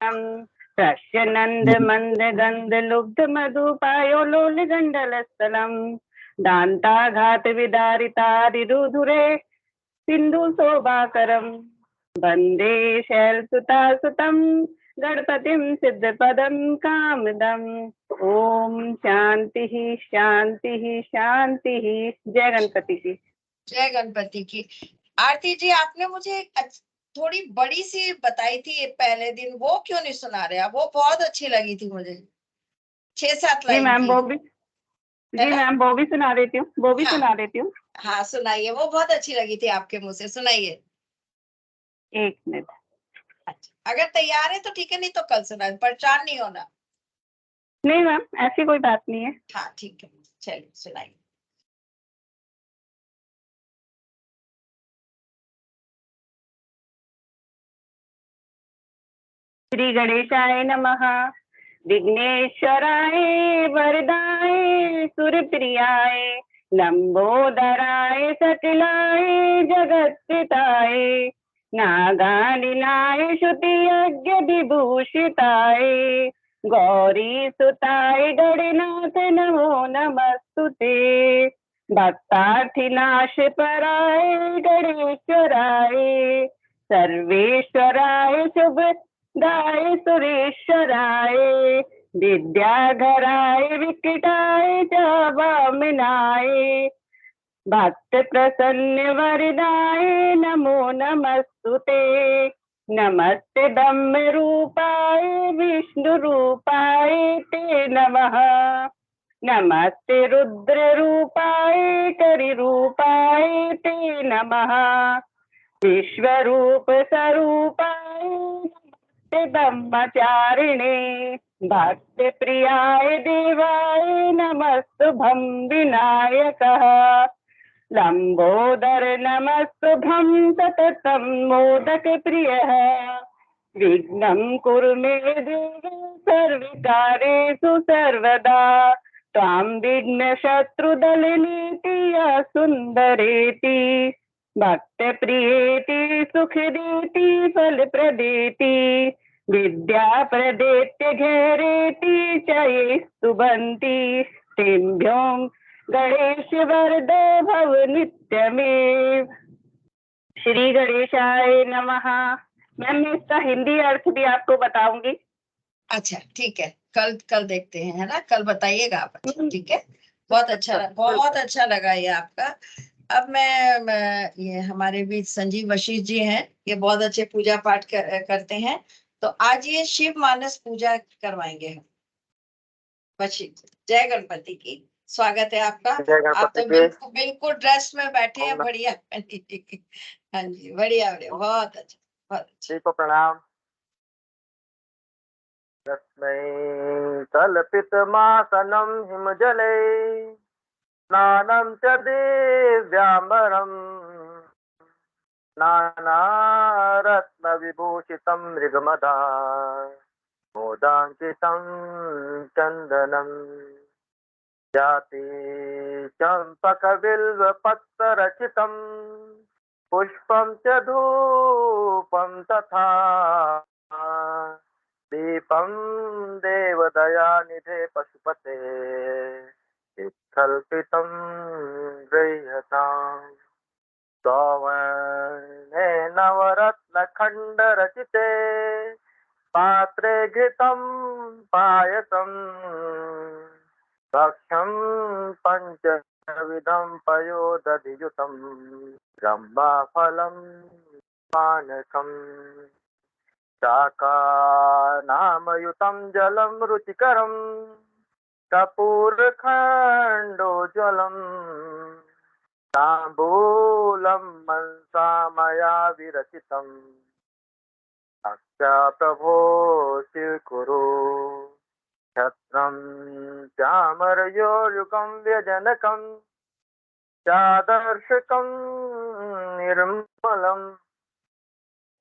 तस्य नंद मंद गंध लुब्ध मधुपायो लोल गंडलस्थलम दांताघात विदारितारिरुधुरे सिंधु शोभाकरम वंदे शैलसुता सुतम गणपतिम सिद्धपदम कामदम। ओम शांति शांति शांति। जय गणपति की। जय गणपति की। आरती जी, आपने मुझे थोड़ी बड़ी सी बताई थी पहले दिन, वो क्यों नहीं सुना रहे आप? वो बहुत अच्छी लगी थी मुझे, 6-7 जी लाइन मैम की, वो भी, है जी ना? मैम वो भी सुना देती हूँ, वो भी हाँ सुना देती हूँ। हाँ, सुनाइए, वो बहुत अच्छी लगी थी आपके मुंह से, सुनाइए। एक मिनट। अच्छा, अगर तैयार है तो ठीक है, नहीं तो कल सुना, परेशान नहीं होना। नहीं मैम ऐसी कोई बात नहीं है। हाँ ठीक है, चलिए सुनाइए। श्री गणेशाय नमः। विघ्नेश्वराय वरदाय सुरप्रियाय लंबोदराय सकलाय जगत्पिताय नागानिलाय श्रुति यज्ञ विभूषिताय गौरी सुताय गणनाथ नमो नमस्तुते भक्तार्थिनाश पराय गणेश्वराय सर्वेश्वराय शुभ दाय सुरेश्वराय विद्याधराय विकटाय चावामनाय भक्त प्रसन्न वरदाय नमो नमस्तुते नमस्ते ब्रह्म रूपाय विष्णु रूपाय ते नमः नमस्ते रुद्र रूपाय करि रूपाय ते नमः विश्वरूप स्वरूपाय ब्रह्मचारिणे भक्त प्रियाय देवाय नमस्तुभं विनायकः लंबोदर नमस्तुभं सततं मोदक प्रियः विघ्नं कुरु मे देव सर्वकार्येषु सर्वदा त्वां विघ्न शत्रुदलनीति सुंदरेति भक्त प्रियेति सुखदेति फल प्रदेति विद्या प्रदेत्य घेरेति चये स्तुवन्ति तेभ्यों गणेश वरदो भव नित्यमेव। श्री गणेशाय नमः। मैम मैं इसका हिंदी अर्थ भी आपको बताऊंगी। अच्छा ठीक है, कल देखते हैं, है ना? कल बताइएगा आप। अच्छा ठीक है, बहुत अच्छा लगा ये आपका। अब ये हमारे बीच संजीव वशिष्ठ जी हैं, ये बहुत अच्छे पूजा पाठ करते हैं, तो आज ये शिव मानस पूजा करवाएंगे हम। वशिष्ठ जी, जय गणपति की। स्वागत है आपका। आप तो बिल्कुल बिल्कुल ड्रेस में बैठे हैं, बढ़िया। हाँ जी, बढ़िया बढ़िया, बहुत अच्छा, बहुत अच्छा। प्रणाम। तस्मै कल्पितमासनं हिमजले स्नानं च दिव्याम्बरम् नानारत्नविभूषितं मृगमदा मोदाङ्कितं चन्दनं जाति चम्पकबिल्वपत्ररचितं पुष्पं च धूपं तथा दीपं देवदयानिधे पशुपते कल्पितं गृह्यताम् सौवर्णे नवरत्नखण्डरचिते पात्रे घृतं पायसम् भक्ष्यं पञ्चविधं पयोदधियुतं रम्भाफलं पानकम् शाकानामयुतं जलं रुचिकरं कपूरखण्डोज्ज्वलम् ताम्बूलं मनसा मया विरचितम् अक्षा प्रभो स्वीकुरु छत्रं चामरयोर्युगं व्यजनकं चादर्शकं निर्मलम्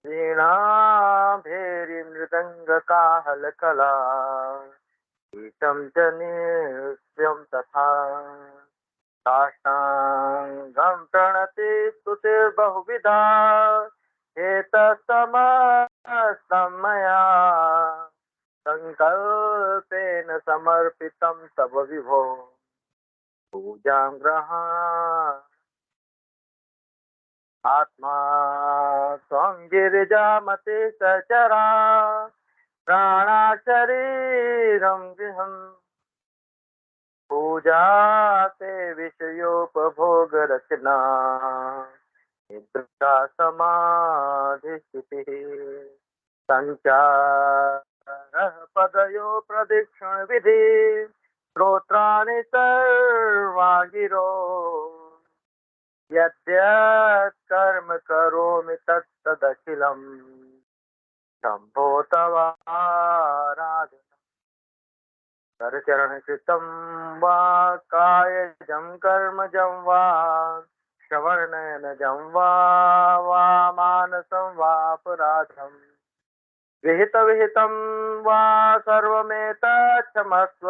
वीणाभेरीमृदङ्गकाहलकला गीतं च नृत्यं तथा साष्टाङ्गं प्रणति स्तुतिर्बहुविधा एतत्समस्तं मया संकल्पेन समर्पितं तव विभो पूजां ग्रहाण आत्मा त्वं गिरिजामते सचरा प्राणा शरीरं गृहम् पूजा ते विषयोपभोग रचना निद्रा समाधि स्थितिः संचारः पदयो प्रदक्षिण विधि श्रोत्राणि सर्वाङ्गिरो यद्यत् कर्म करोमि तत्तदखिलम् शम्भो तवाराधना करचरण कृतं वा कायजं कर्मजं वा श्रवणनयनजं वा मानसं वापराधं विहितं वा सर्वमेतत् क्षमस्व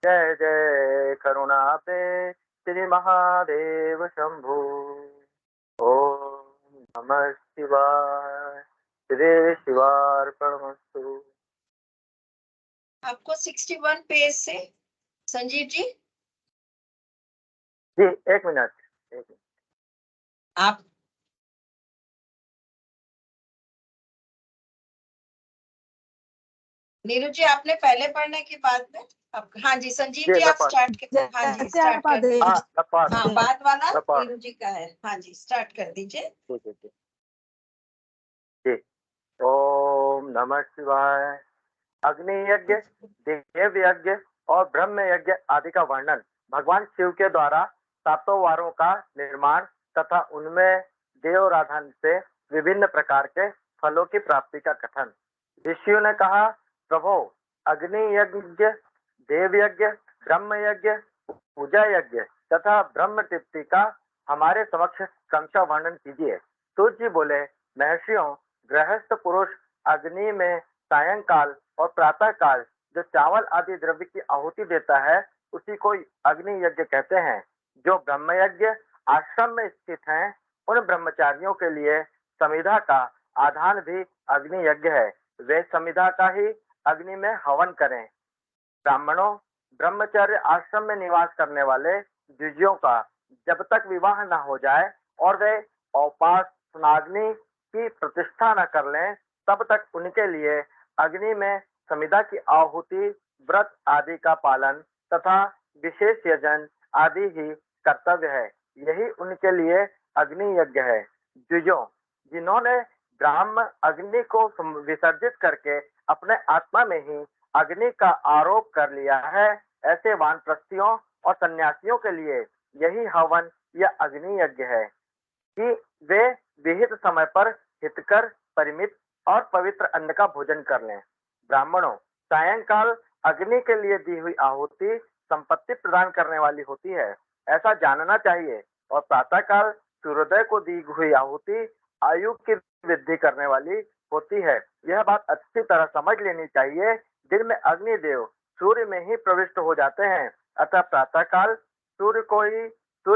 जय जय करुणाते श्री महादेव शंभु ओम नमः शिवाय श्री शिवार्पणमस्तु। आपको 61 पेज से संजीव जी जी एक मिनट आप नीरू जी आपने पहले पढ़ने के बाद में अब हाँ जी संजीव जी आप स्टार्ट कर हाँ जी स्टार्ट कर दीजिए। हाँ बाद वाला नीरू जी का है। हाँ जी स्टार्ट कर दीजिए। जी ओम नमः शिवाय। अग्नि यज्ञ, देव यज्ञ और ब्रह्म यज्ञ आदि का वर्णन भगवान शिव के द्वारा सातों वारों का निर्माण तथा उनमें देवराधन से विभिन्न प्रकार के फलों की प्राप्ति का कथन। ऋषियों ने कहा, प्रभो अग्नि यज्ञ, देव यज्ञ, ब्रह्म यज्ञ, पूजा यज्ञ तथा ब्रह्म तृप्ति का हमारे समक्ष क्रमशः वर्णन कीजिए। सूर्य जी बोले, महर्षियों, गृहस्थ पुरुष अग्नि में सायंकाल और प्रातः काल जो चावल आदि द्रव्य की आहुति देता है उसी को अग्नि यज्ञ कहते हैं। जो ब्रह्म यज्ञ आश्रम में स्थित हैं, उन ब्रह्मचारियों के लिए समिधा का आधान भी अग्नि यज्ञ है। वे समिधा का ही अग्नि में हवन करें। ब्राह्मणों, ब्रह्मचर्य आश्रम में निवास करने वाले द्विजियों का जब तक विवाह न हो जाए और वे उपासनाग्नि की प्रतिष्ठा न कर लें तब तक उनके लिए अग्नि में समिधा की आहुति, व्रत आदि का पालन तथा विशेष यजन आदि ही कर्तव्य है। यही उनके लिए अग्नि यज्ञ है। द्विजों, जिन्होंने ब्राह्म अग्नि को विसर्जित करके अपने आत्मा में ही अग्नि का आरोप कर लिया है, ऐसे वानप्रस्थियों और सन्यासियों के लिए यही हवन या अग्नि यज्ञ है कि वे विहित समय पर हितकर, परिमित और पवित्र अन्न का भोजन कर लें। ब्राह्मणों, सायंकाल अग्नि के लिए दी हुई आहुति संपत्ति प्रदान करने वाली होती है, ऐसा जानना चाहिए, और प्रातःकाल सूर्योदय को दी हुई आहुति आयु की वृद्धि करने वाली होती है। यह बात अच्छी तरह समझ लेनी चाहिए। दिन में अग्निदेव सूर्य में ही प्रविष्ट हो जाते हैं, अतः प्रातःकाल सूर्य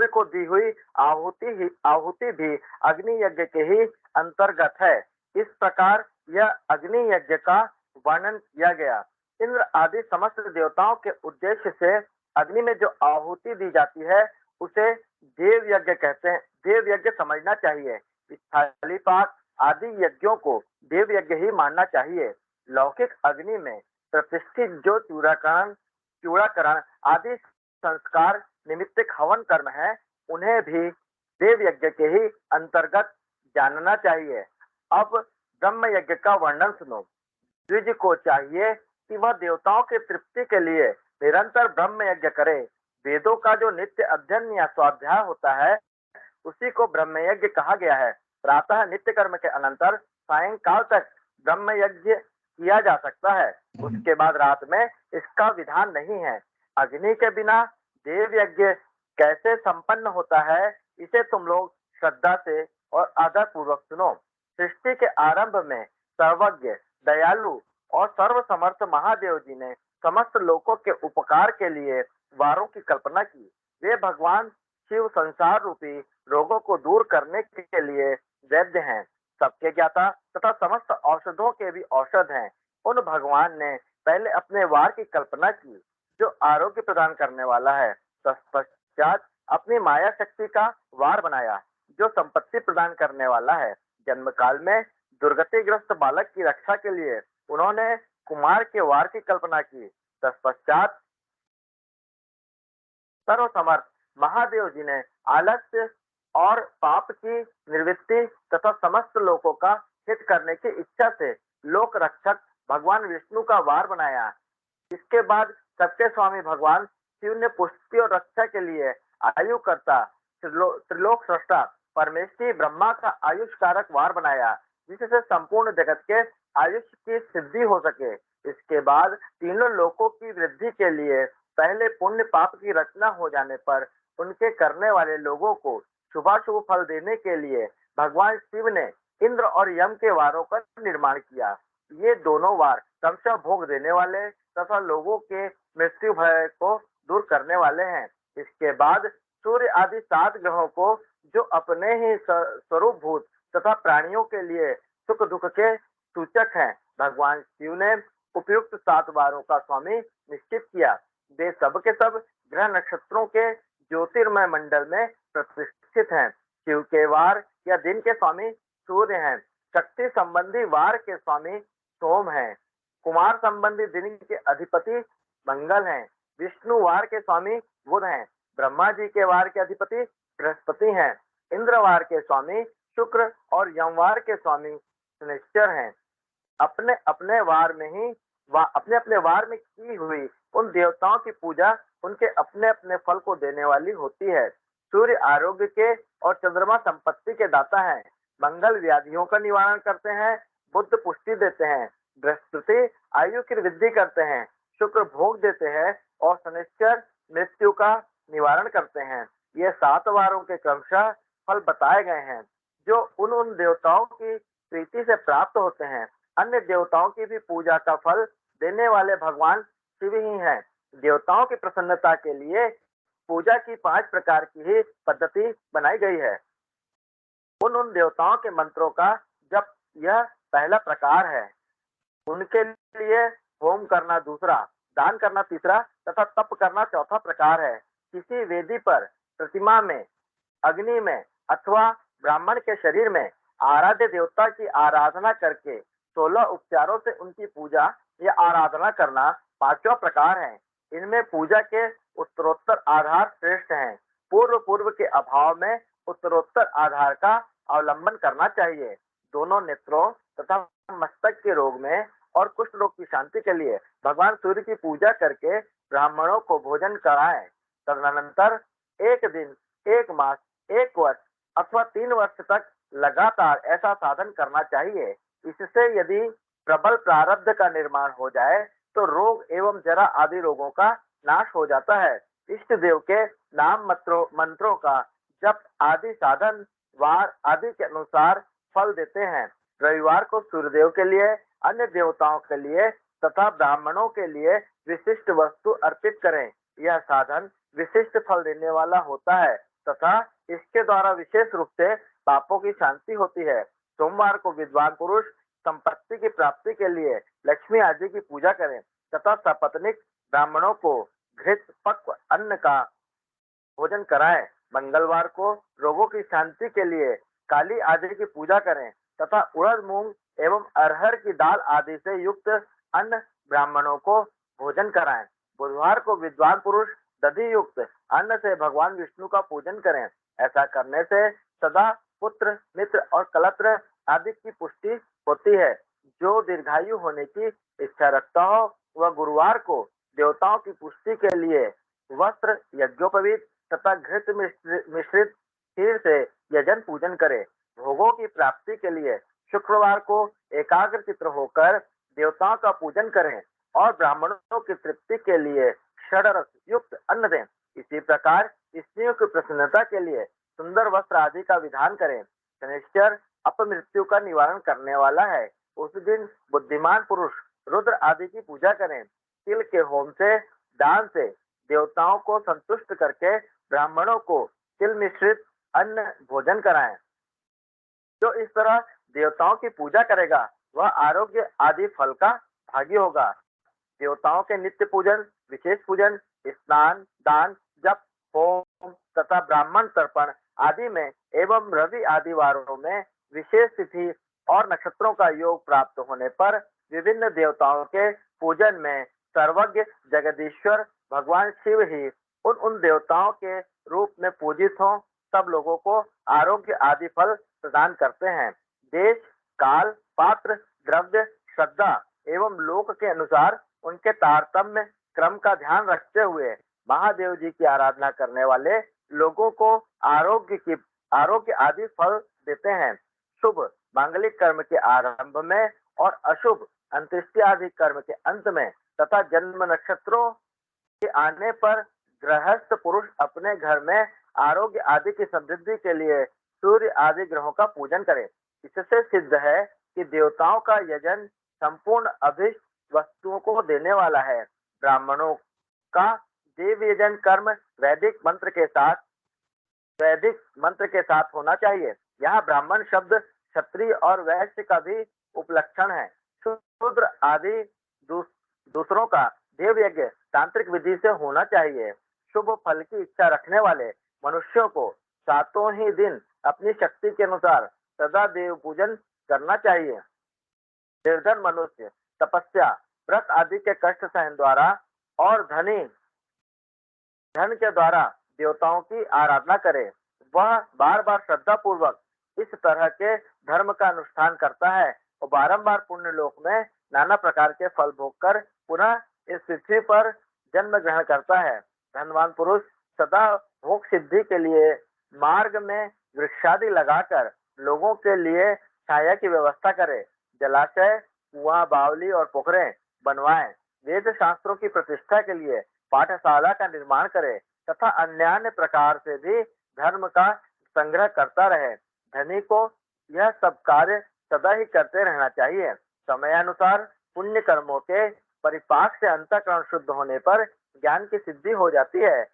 को दी हुई आहुति भी अग्नि यज्ञ के ही अंतर्गत है। इस प्रकार यह अग्नि यज्ञ का वर्णन किया गया। इंद्र आदि समस्त देवताओं के उद्देश्य से अग्नि में जो आहुति दी जाती है उसे देव यज्ञ कहते हैं। देव यज्ञ समझना चाहिए। थाली पाक आदि यज्ञों को देव यज्ञ ही मानना चाहिए। लौकिक अग्नि में प्रतिष्ठित जो चूड़ाकरण आदि संस्कार निमित्तिक हवन कर्म है, उन्हें भी देव यज्ञ के ही अंतर्गत जानना चाहिए। अब ब्रह्म यज्ञ का वर्णन सुनो। द्विज को चाहिए कि वह देवताओं की तृप्ति के लिए निरंतर ब्रह्म यज्ञ करे। वेदों का जो नित्य अध्ययन या स्वाध्याय होता है उसी को ब्रह्म यज्ञ कहा गया है। प्रातः नित्य कर्म के अनंतर सायंकाल तक ब्रह्म यज्ञ किया जा सकता है, उसके बाद रात में इसका विधान नहीं है। अग्नि के बिना देव यज्ञ कैसे संपन्न होता है, इसे तुम लोग श्रद्धा से और आदर पूर्वक सुनो। सृष्टि के आरंभ में सर्वज्ञ, दयालु और सर्वसमर्थ महादेव जी ने समस्त लोकों के उपकार के लिए वारों की कल्पना की। वे भगवान शिव संसार रूपी रोगों को दूर करने के लिए वैद्य हैं, सबके ज्ञाता तथा समस्त औषधों के भी औषध हैं। उन भगवान ने पहले अपने वार की कल्पना की जो आरोग्य प्रदान करने वाला है। तत्पश्चात अपनी माया शक्ति का वार बनाया जो संपत्ति प्रदान करने वाला है। जन्म काल में दुर्गतिग्रस्त बालक की रक्षा के लिए उन्होंने कुमार के वार की कल्पना की। तत्पश्चात सर्वसमर्थ महादेव जी ने आलस्य और पाप की निवृत्ति तथा समस्त लोगों का हित करने की इच्छा से लोक रक्षक भगवान विष्णु का वार बनाया। इसके बाद सबके स्वामी भगवान शिव ने पुष्टि और रक्षा के लिए आयु करता त्रिलोक सृष्टा परमेश्वरी ब्रह्मा का आयुष कारक वार बनाया जिससे संपूर्ण जगत के आयुष की सिद्धि हो सके। इसके बाद तीनों लोकों की वृद्धि के लिए पहले पुण्य पाप की रचना हो जाने पर उनके करने वाले लोगों को शुभाशुभ फल देने के लिए भगवान शिव ने इंद्र और यम के वारों का निर्माण किया। ये दोनों वार क्रमशः भोग देने वाले तथा लोगों के मृत्यु भय को दूर करने वाले हैं। इसके बाद सूर्य आदि 7 ग्रहों को जो अपने ही स्वरूप भूत तथा प्राणियों के लिए सुख दुख के सूचक हैं, भगवान शिव ने उपयुक्त 7 वारों का स्वामी निश्चित किया। वे सब के सब ग्रह नक्षत्रों के ज्योतिर्मय मंडल में प्रतिष्ठित हैं। शिव के वार या दिन के स्वामी सूर्य हैं। शक्ति संबंधी वार के स्वामी सोम हैं। कुमार संबंधी दिन के अधिपति मंगल हैं। विष्णु वार के स्वामी बुध हैं। ब्रह्मा जी के वार के अधिपति बृहस्पति हैं। इंद्रवार के स्वामी शुक्र और यमवार के स्वामी शनिश्चर हैं। अपने अपने वार में की हुई उन देवताओं की पूजा उनके अपने अपने फल को देने वाली होती है। सूर्य आरोग्य के और चंद्रमा संपत्ति के दाता हैं। मंगल व्याधियों का निवारण करते हैं। बुध पुष्टि देते हैं। बृहस्पति आयु की वृद्धि करते हैं। शुक्र भोग देते हैं और शनिश्चर मृत्यु का निवारण करते हैं। ये 7 वारों के क्रमशः फल बताए गए हैं जो उन देवताओं की प्रीति से प्राप्त होते हैं। अन्य देवताओं की भी पूजा का फल देने वाले भगवान शिव ही हैं। देवताओं की प्रसन्नता के लिए पूजा की 5 प्रकार की ही पद्धति बनाई गई है। उन देवताओं के मंत्रों का जप यह पहला प्रकार है। उनके लिए होम करना दूसरा, दान करना तीसरा तथा तप करना चौथा प्रकार है। किसी वेदी पर, प्रतिमा में, अग्नि में अथवा ब्राह्मण के शरीर में आराध्य देवता की आराधना करके 16 उपचारों से उनकी पूजा या आराधना करना पांचवा प्रकार है। इनमें पूजा के उत्तरोत्तर आधार श्रेष्ठ हैं। पूर्व के अभाव में उत्तरोत्तर आधार का अवलंबन करना चाहिए। दोनों नेत्रों तथा मस्तक के रोग में और कुष्ठ रोग की शांति के लिए भगवान सूर्य की पूजा करके ब्राह्मणों को भोजन कराएं। तदनंतर एक दिन, एक मास, एक वर्ष अथवा 3 वर्ष तक लगातार ऐसा साधन करना चाहिए। इससे यदि प्रबल प्रारब्ध का निर्माण हो जाए तो रोग एवं जरा आदि रोगों का नाश हो जाता है। इष्ट देव के नाम मंत्रों का जप आदि साधन वार आदि के अनुसार फल देते हैं। रविवार को सूर्यदेव के लिए, अन्य देवताओं के लिए तथा ब्राह्मणों के लिए विशिष्ट वस्तु अर्पित करें। यह साधन विशिष्ट फल देने वाला होता है तथा इसके द्वारा विशेष रूप से पापों की शांति होती है। सोमवार को विद्वान पुरुष संपत्ति की प्राप्ति के लिए लक्ष्मी आदि की पूजा करें तथा सपत्नीक ब्राह्मणों को घृत पक्व अन्न का भोजन कराएं। मंगलवार को रोगों की शांति के लिए काली आदि की पूजा करें तथा उड़द, मूंग एवं अरहर की दाल आदि से युक्त अन्न ब्राह्मणों को भोजन कराएं। बुधवार को विद्वान पुरुष दधि युक्त अन्न से भगवान विष्णु का पूजन करें। ऐसा करने से सदा पुत्र, मित्र और कलत्र आदि की पुष्टि होती है। जो दीर्घायु होने की इच्छा रखता हो वह गुरुवार को देवताओं की पुष्टि के लिए वस्त्र, यज्ञोपवीत तथा घृत मिश्रित खीर से यजन पूजन करे। भोगों की प्राप्ति के लिए शुक्रवार को एकाग्र चित्र होकर देवताओं का पूजन करें और ब्राह्मणों की तृप्ति के लिए षडरस युक्त अन्न दें। इसी प्रकार स्त्रियों की प्रसन्नता के लिए सुंदर वस्त्र आदि का विधान करें। शनिश्चर अपमृत्यु का निवारण करने वाला है। उस दिन बुद्धिमान पुरुष रुद्र आदि की पूजा करें। तिल के होम से, दान से देवताओं को संतुष्ट करके ब्राह्मणों को तिल मिश्रित अन्न भोजन कराएं। जो इस तरह देवताओं की पूजा करेगा वह आरोग्य आदि फल का भागी होगा। देवताओं के नित्य पूजन, विशेष पूजन, स्नान, दान, जप, होम तथा ब्राह्मण तर्पण आदि में एवं रवि आदि वारों में विशेष तिथि और नक्षत्रों का योग प्राप्त होने पर विभिन्न देवताओं के पूजन में सर्वज्ञ जगदीश्वर भगवान शिव ही उन उन देवताओं के रूप में पूजित हों, सब लोगों को आरोग्य आदि फल प्रदान करते हैं। देश, काल, पात्र, द्रव्य, श्रद्धा एवं लोक के अनुसार उनके तारतम्य क्रम का ध्यान रखते हुए महादेव जी की आराधना करने वाले लोगों को आरोग्य आदि फल देते हैं। शुभ मांगलिक कर्म के आरंभ में और अशुभ अंत्येष्टि आदि कर्म के अंत में तथा जन्म नक्षत्रों के आने पर गृहस्थ पुरुष अपने घर में आरोग्य आदि की समृद्धि के लिए सूर्य आदि ग्रहों का पूजन करे। इससे सिद्ध है कि देवताओं का यजन संपूर्ण अभिष्ट वस्तुओं को देने वाला है। ब्राह्मणों का देव यजन कर्म वैदिक मंत्र के साथ होना चाहिए। यहाँ ब्राह्मण शब्द क्षत्रिय और वैश्य का भी उपलक्षण है। शूद्र आदि दूसरों का देव यज्ञ तांत्रिक विधि से होना चाहिए। शुभ फल की इच्छा रखने वाले मनुष्यों को सातों ही दिन अपनी शक्ति के अनुसार सदा देव पूजन करना चाहिए। निर्धन मनुष्य तपस्या, व्रत आदि के कष्ट सहन द्वारा और धन के द्वारा देवताओं की आराधना करे। वह बार बार श्रद्धा पूर्वक इस तरह के धर्म का अनुष्ठान करता है और बारंबार पुण्य लोक में नाना प्रकार के फल भोग कर पुनः इस पृथ्वी पर जन्म ग्रहण करता है। धनवान पुरुष सदा भोग सिद्धि के लिए मार्ग में वृक्षादि लगाकर लोगों के लिए छाया की व्यवस्था करे। जलाशय, कुआं, बावली और पोखरें बनवाएं। वेद शास्त्रों की प्रतिष्ठा के लिए पाठशाला का निर्माण करे तथा अन्य प्रकार से भी धर्म का संग्रह करता रहे। धनी को यह सब कार्य सदा ही करते रहना चाहिए। समयानुसार पुण्य कर्मों के परिपाक से अंतःकरण शुद्ध होने पर ज्ञान की सिद्धि हो जाती है।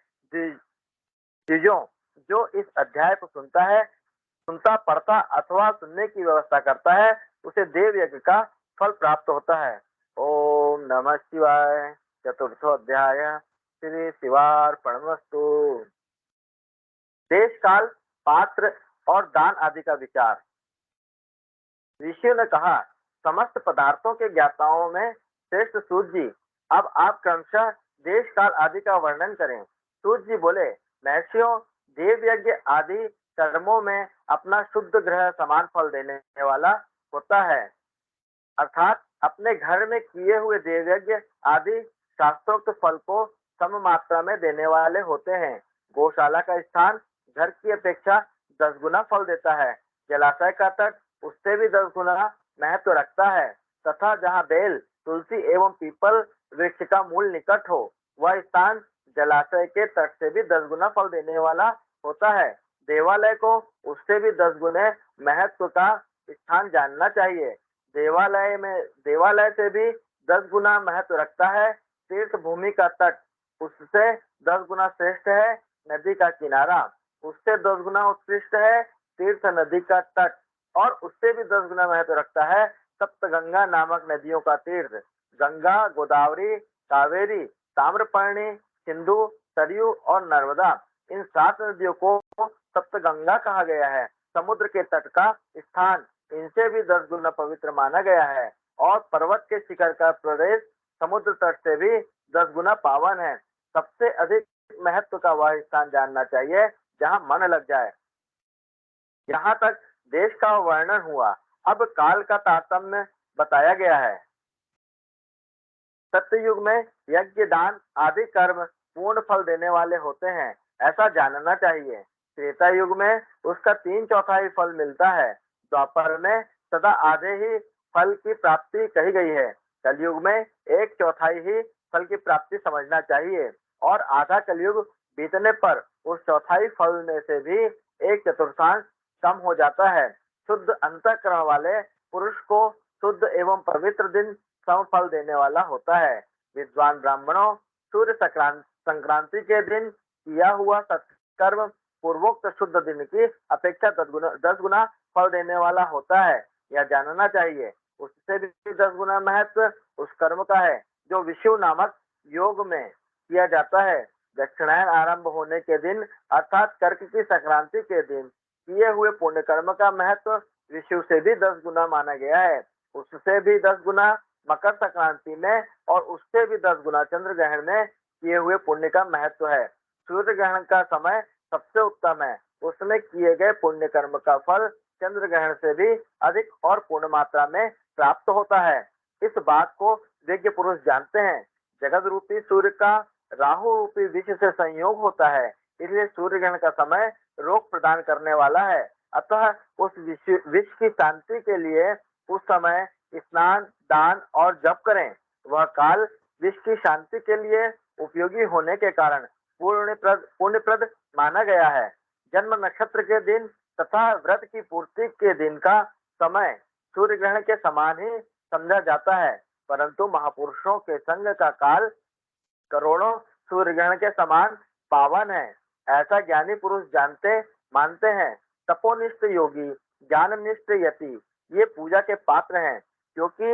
जो इस अध्याय को सुनता पढ़ता अथवा सुनने की व्यवस्था करता है उसे देव यज्ञ का फल प्राप्त होता है। ओम नमः शिवाय। चतुर्थो अध्याय। श्री शिवार्पणमस्तु। देश, काल, पात्र और दान आदि का विचार। ऋषियों ने कहा, समस्त पदार्थों के ज्ञाताओं में श्रेष्ठ सूर्य जी, अब आप क्रमशः देश, काल आदि का वर्णन करें। सूर्य जी बोले, महर्षियों, देव यज्ञ आदि कर्मों में अपना शुद्ध ग्रह समान फल देने वाला होता है, अर्थात अपने घर में किए हुए देव यज्ञ आदि शास्त्रोक्त फल को सम मात्रा में देने वाले होते हैं। गौशाला का स्थान घर की अपेक्षा 10 गुना फल देता है। जलाशय का तट उससे भी 10 गुना महत्व रखता है तथा जहाँ बेल, तुलसी एवं पीपल वृक्ष का मूल निकट हो वह स्थान जलाशय के तट से भी 10 गुना फल देने वाला होता है। देवालय को उससे भी 10 गुने महत्व का स्थान जानना चाहिए। देवालय से भी 10 गुना महत्व रखता है। तीर्थ भूमि का तट उससे 10 गुना श्रेष्ठ है। नदी का किनारा उससे 10 गुना उत्कृष्ट है। तीर्थ नदी का तट और उससे भी 10 गुना महत्व रखता है। सप्तगंगा नामक नदियों का तीर्थ, गंगा, गोदावरी, कावेरी, ताम्रपर्णी, सिंधु, सरयू और नर्मदा, इन 7 नदियों को सप्तगंगा कहा गया है। समुद्र के तट का स्थान इनसे भी 10 गुना पवित्र माना गया है और पर्वत के शिखर का प्रदेश समुद्र तट से भी 10 गुना पावन है। सबसे अधिक महत्व का वह स्थान जानना चाहिए जहाँ मन लग जाए। यहाँ तक देश का वर्णन हुआ। अब काल का तारतम्य बताया गया है। सत्ययुग में यज्ञ, दान आदि कर्म पूर्ण फल देने वाले होते हैं, ऐसा जानना चाहिए। त्रेता युग में उसका 3/4 फल मिलता है। द्वापर में सदा आधे ही फल की प्राप्ति कही गई है। कलयुग में 1/4 ही फल की प्राप्ति समझना चाहिए और आधा कलयुग बीतने पर उस 1/4 फल में से भी 1/4 कम हो जाता है। शुद्ध अंतःकरण वाले पुरुष को शुद्ध एवं पवित्र दिन सम फल देने वाला होता है। विद्वान ब्राह्मणों, सूर्य संक्रांति के दिन किया हुआ सत्कर्म पूर्वोक्त शुद्ध दिन की अपेक्षा 10 गुना फल देने वाला होता है, यह जानना चाहिए। उससे भी 10 गुना महत्व उस कर्म का है जो विषु नामक योग में किया जाता है। दक्षिणायन आरंभ होने के दिन अर्थात कर्क की संक्रांति के दिन किए हुए पुण्य कर्म का महत्व विषु से भी 10 गुना माना गया है। उससे भी 10 गुना मकर संक्रांति में और उससे भी 10 गुना चंद्र ग्रहण में किए हुए पुण्य का महत्व है। सूर्य ग्रहण का समय सबसे उत्तम है, उसमें किए गए पुण्य कर्म का फल चंद्र ग्रहण से भी अधिक और पूर्ण मात्रा में प्राप्त होता है। इस बात को विज्ञ पुरुष जानते हैं। जगत रूपी सूर्य का राहु रूपी विष से संयोग होता है, इसलिए सूर्य ग्रहण का समय रोग प्रदान करने वाला है। अतः उस विष की शांति के लिए उस समय स्नान, दान और जप करें। वह काल विष की शांति के लिए उपयोगी होने के कारण पुण्यप्रद माना गया है। जन्म नक्षत्र के दिन तथा व्रत की पूर्ति के दिन का समय सूर्य ग्रहण के समान ही समझा जाता है, परंतु महापुरुषों के संग का काल करोड़ों सूर्य ग्रहण के समान पावन है, ऐसा ज्ञानी पुरुष जानते मानते हैं। तपोनिष्ठ योगी, ज्ञाननिष्ठ यति ये पूजा के पात्र हैं, क्योंकि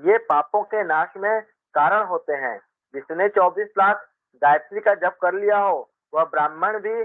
ये पापों के नाश में कारण होते हैं। जिसने 24 लाख गायत्री का जप कर लिया हो वह ब्राह्मण भी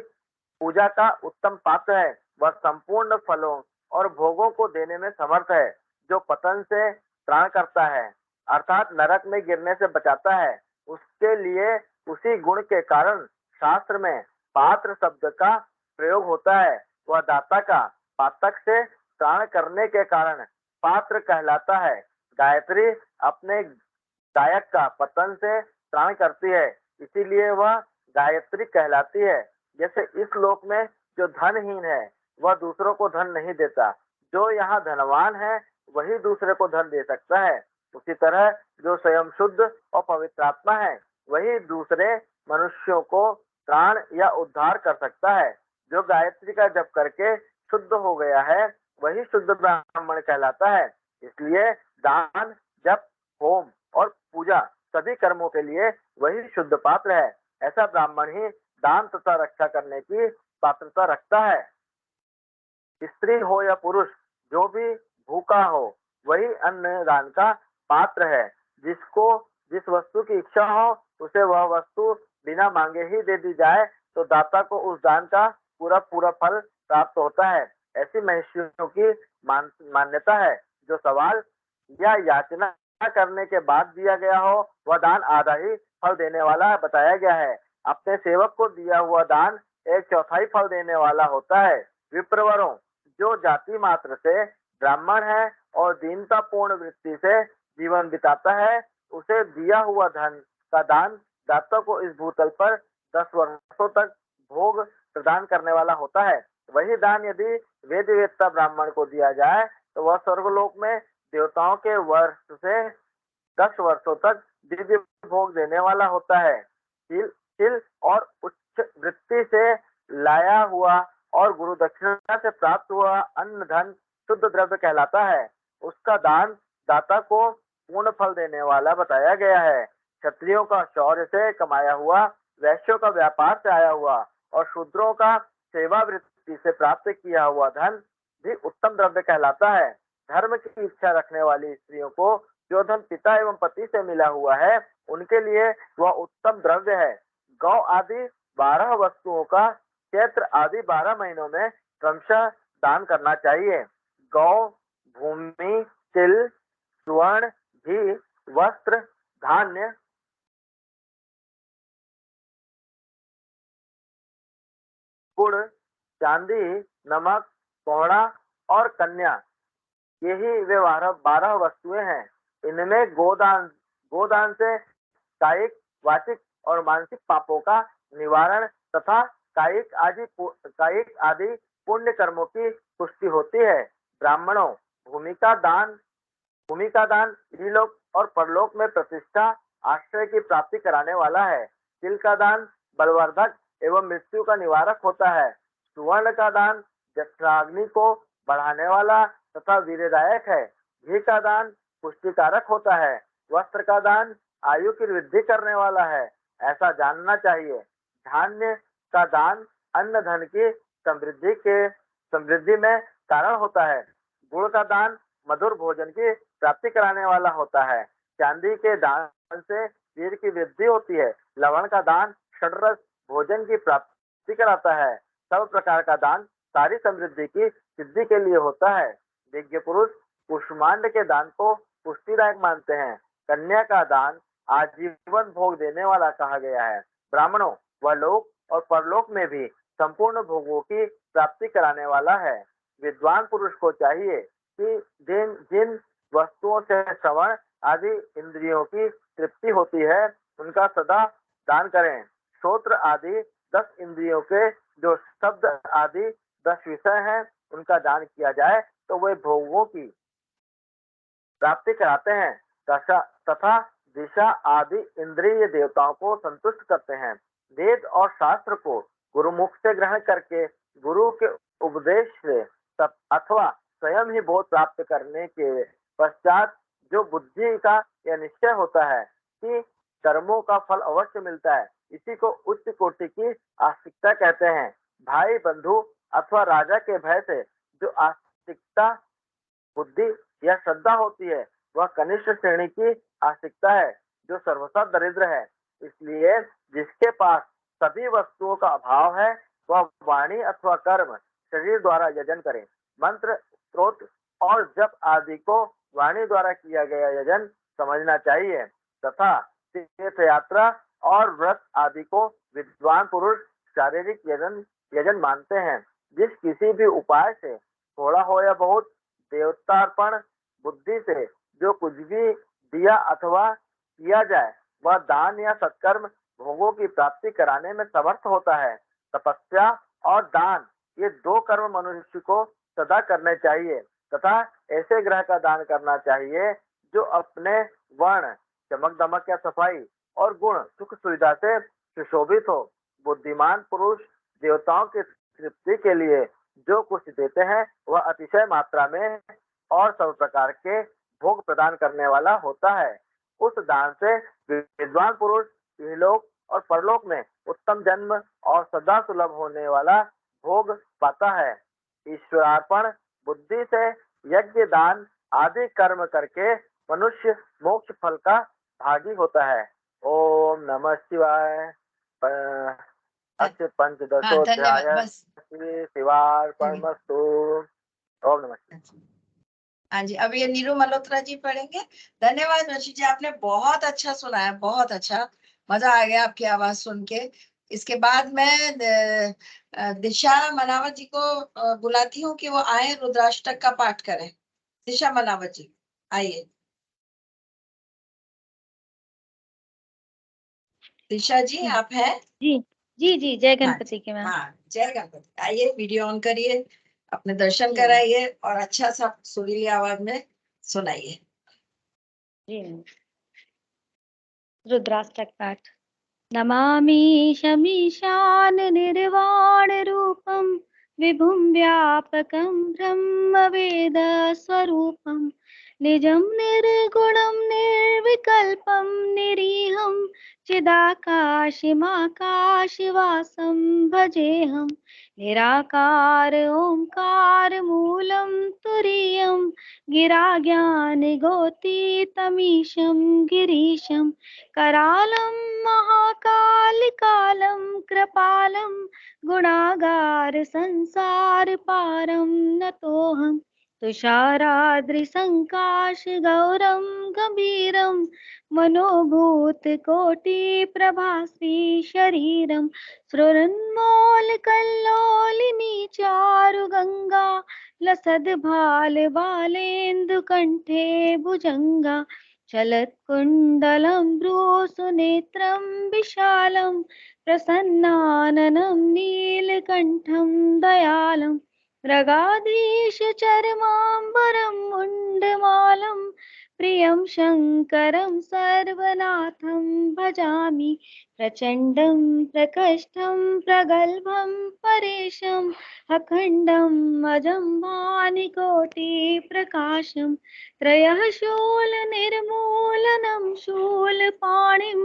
पूजा का उत्तम पात्र है। वह संपूर्ण फलों और भोगों को देने में समर्थ है, जो पतन से त्राण करता है अर्थात नरक में गिरने से बचाता है। उसके लिए उसी गुण के कारण शास्त्र में पात्र शब्द का प्रयोग होता है। वह दाता का पातक से त्राण करने के कारण पात्र कहलाता है। गायत्री अपने गायक का पतन से त्राण करती है, इसीलिए वह गायत्री कहलाती है। जैसे इस लोक में जो धनहीन है वह दूसरों को धन नहीं देता, जो यहाँ धनवान है वही दूसरे को धन दे सकता है। उसी तरह जो स्वयं शुद्ध और पवित्रात्मा है वही दूसरे मनुष्यों को त्राण या उद्धार कर सकता है। जो गायत्री का जप करके शुद्ध हो गया है वही शुद्ध ब्राह्मण कहलाता है। इसलिए दान, जप, होम और पूजा सभी कर्मों के लिए वही शुद्ध पात्र है। ऐसा ब्राह्मण ही दान तथा रक्षा करने की पात्रता रखता है। स्त्री हो या पुरुष, जो भी भूखा हो वही अन्न दान का पात्र है। जिसको जिस वस्तु की इच्छा हो उसे वह वस्तु बिना मांगे ही दे दी जाए तो दाता को उस दान का पूरा फल प्राप्त होता है। ऐसी महर्षियों की मान्यता है। जो सवाल या याचना करने के बाद दिया गया हो वह दान आधा ही फल देने वाला बताया गया है। अपने सेवक को दिया हुआ दान 1/4 फल देने वाला होता है। विप्रवरों, जो जाति मात्र से ब्राह्मण है और दीनता पूर्ण वृत्ति से जीवन बिताता है, उसे दिया हुआ धन का दान दाता को इस भूतल पर 10 वर्षों तक भोग प्रदान करने वाला होता है। वही दान यदि वेद वेत्ता ब्राह्मण को दिया जाए तो वह स्वर्गलोक में देवताओं के वर्ष से 10 वर्षों तक दिव्य भोग देने वाला होता है। शील और उच्च वृत्ति से लाया हुआ और गुरु दक्षिणा से प्राप्त हुआ अन्न धन शुद्ध द्रव्य कहलाता है। उसका दान दाता को पूर्ण फल देने वाला बताया गया है। क्षत्रियों का शौर्य से कमाया हुआ, वैश्यों का व्यापार से आया हुआ और शूद्रों का सेवा वृत्ति से प्राप्त किया हुआ धन भी उत्तम द्रव्य कहलाता है। धर्म की इच्छा रखने वाली स्त्रियों को जो धन पिता एवं पति से मिला हुआ है उनके लिए वह उत्तम द्रव्य है। गौ आदि 12 वस्तुओं का चैत्र आदि 12 महीनों में क्रमशः दान करना चाहिए। गौ, भूमि, तिल, स्वर्ण, घी, वस्त्र, धान्य, गुड़, चांदी, नमक, कोहड़ा और कन्या, यही वे 12 वस्तुएं हैं। इनमें गोदान से कायिक, वाचिक और मानसिक पापों का निवारण तथा कायिक आदि पुण्य कर्मों की पुष्टि होती है। ब्राह्मणों, भूमि का दान इहलोक और परलोक में प्रतिष्ठा, आश्रय की प्राप्ति कराने वाला है। तिल का दान बलवर्धक एवं मृत्यु का निवारक होता है। सुवर्ण का दान जठराग्नि को बढ़ाने वाला तथा वीर्यदायक है। घी का दान पुष्टिकारक होता है। वस्त्र का दान आयु की वृद्धि करने वाला है, ऐसा जानना चाहिए। धान्य का दान अन्न धन की समृद्धि में कारण होता है। गुड़ का दान मधुर भोजन की प्राप्ति कराने वाला होता है। चांदी के दान से वीर की वृद्धि होती है। लवण का दान षड्रस भोजन की प्राप्ति कराता है। सब प्रकार का दान सारी समृद्धि की सिद्धि के लिए होता है। विज्ञ पुरुष कुष्मांड के दान को पुष्टिदायक मानते हैं। कन्या का दान आजीवन भोग देने वाला कहा गया है। ब्राह्मणों व लोक और परलोक में भी संपूर्ण भोगों की प्राप्ति कराने वाला है। विद्वान पुरुष को चाहिए कि जिन जिन वस्तुओं से श्रवण आदि इंद्रियों की तृप्ति होती है उनका सदा दान करें। श्रोत्र आदि 10 इंद्रियों के जो शब्द आदि 10 विषय हैं उनका दान किया जाए तो वे भोगों की प्राप्ति कराते हैं तथा दिशा आदि इंद्रिय देवताओं को संतुष्ट करते हैं। वेद और शास्त्र को गुरुमुख से ग्रहण करके गुरु के उपदेश से अथवा स्वयं ही बोध प्राप्त करने के पश्चात जो बुद्धि का यह निश्चय होता है कि कर्मों का फल अवश्य मिलता है, इसी को उच्च कोटि की आस्तिकता कहते हैं। भाई बंधु अथवा राजा के भय से जो आस्तिकता बुद्धि या श्रद्धा होती है वह कनिष्ठ श्रेणी की आस्तिकता है जो सर्वथा दरिद्र है। इसलिए जिसके पास सभी वस्तुओं का अभाव है वह वाणी अथवा कर्म शरीर द्वारा यजन करे। मंत्र स्त्रोत और जप आदि को वाणी द्वारा किया गया यजन समझना चाहिए तथा तीर्थ यात्रा और व्रत आदि को विद्वान पुरुष शारीरिक यजन मानते हैं। जिस किसी भी उपाय से थोड़ा हो या बहुत देवतार्पण बुद्धि से जो कुछ भी दिया अथवा किया जाए वह दान या सत्कर्म भोगों की प्राप्ति कराने में समर्थ होता है। तपस्या और दान ये 2 कर्म मनुष्य को सदा करने चाहिए तथा ऐसे ग्रह का दान करना चाहिए जो अपने वर्ण चमक दमक या सफाई और गुण सुख सुविधा से सुशोभित हो। बुद्धिमान पुरुष देवताओं की तृप्ति के लिए जो कुछ देते हैं वह अतिशय मात्रा में और सब प्रकार के भोग प्रदान करने वाला होता है। उस दान से विद्वान पुरुष इहलोक और परलोक में उत्तम जन्म और सदा सुलभ होने वाला भोग पाता है। ईश्वरार्पण बुद्धि से यज्ञ दान आदि कर्म करके मनुष्य मोक्ष फल का भागी होता है। ओम नमः शिवाय। अस्य पंचदशोध्याय श्री शिवार्पणमस्तु। ओम नमः शिवाय। हाँ जी, अब ये नीरू मल्होत्रा जी पढ़ेंगे। धन्यवाद ऋषि जी, आपने बहुत अच्छा सुनाया, बहुत अच्छा, मजा आ गया आपकी आवाज सुन के। इसके बाद मैं दिशा मनावत जी को बुलाती हूँ कि वो आए रुद्राष्टक का पाठ करें। दिशा मनावत जी आइए। दिशा जी आप हैं? जी जी जी, जय गणपति के मैम। हाँ, जय गणपति। आइए, वीडियो ऑन करिए, अपने दर्शन कराइए और अच्छा सा सुरीली आवाज में सुनाइए। जी रुद्राष्टक पाठ। नमामि शमीशान निर्वाण रूपम विभुं व्यापकं ब्रह्म वेद स्वरूपम निजं निर्गुणं निर्विकल्पं निरीहं चिदाकाशमाकाशवासं भजेऽहं निराकार ओंकार मूलं तुरीयं गिराज्ञानगोतीतमीशं गिरीशं करालं महाकालिकालं कृपालं गुणागार संसार पारं नतोऽहं तुषाराद्रिसङ्काश गौरं गंभीरं मनोभूतकोटिप्रभास्वी शरीरं स्फुरन्मौलिकल्लोलिनी चारुगङ्गा लसद्भालबालेन्दुकण्ठे भुजङ्गा चलत्कुण्डलं भ्रूसुनेत्रं विशालं प्रसन्नाननं नीलकण्ठं दयालं मृगाधीशचर्माम्बरं मुण्डमालं प्रियं शङ्करं सर्वनाथं भजामि प्रचण्डं प्रकष्टं प्रगल्भं परेशम् अखण्डम् अजं भानिकोटिप्रकाशं त्रयः शूलनिर्मूलनं शूलपाणिं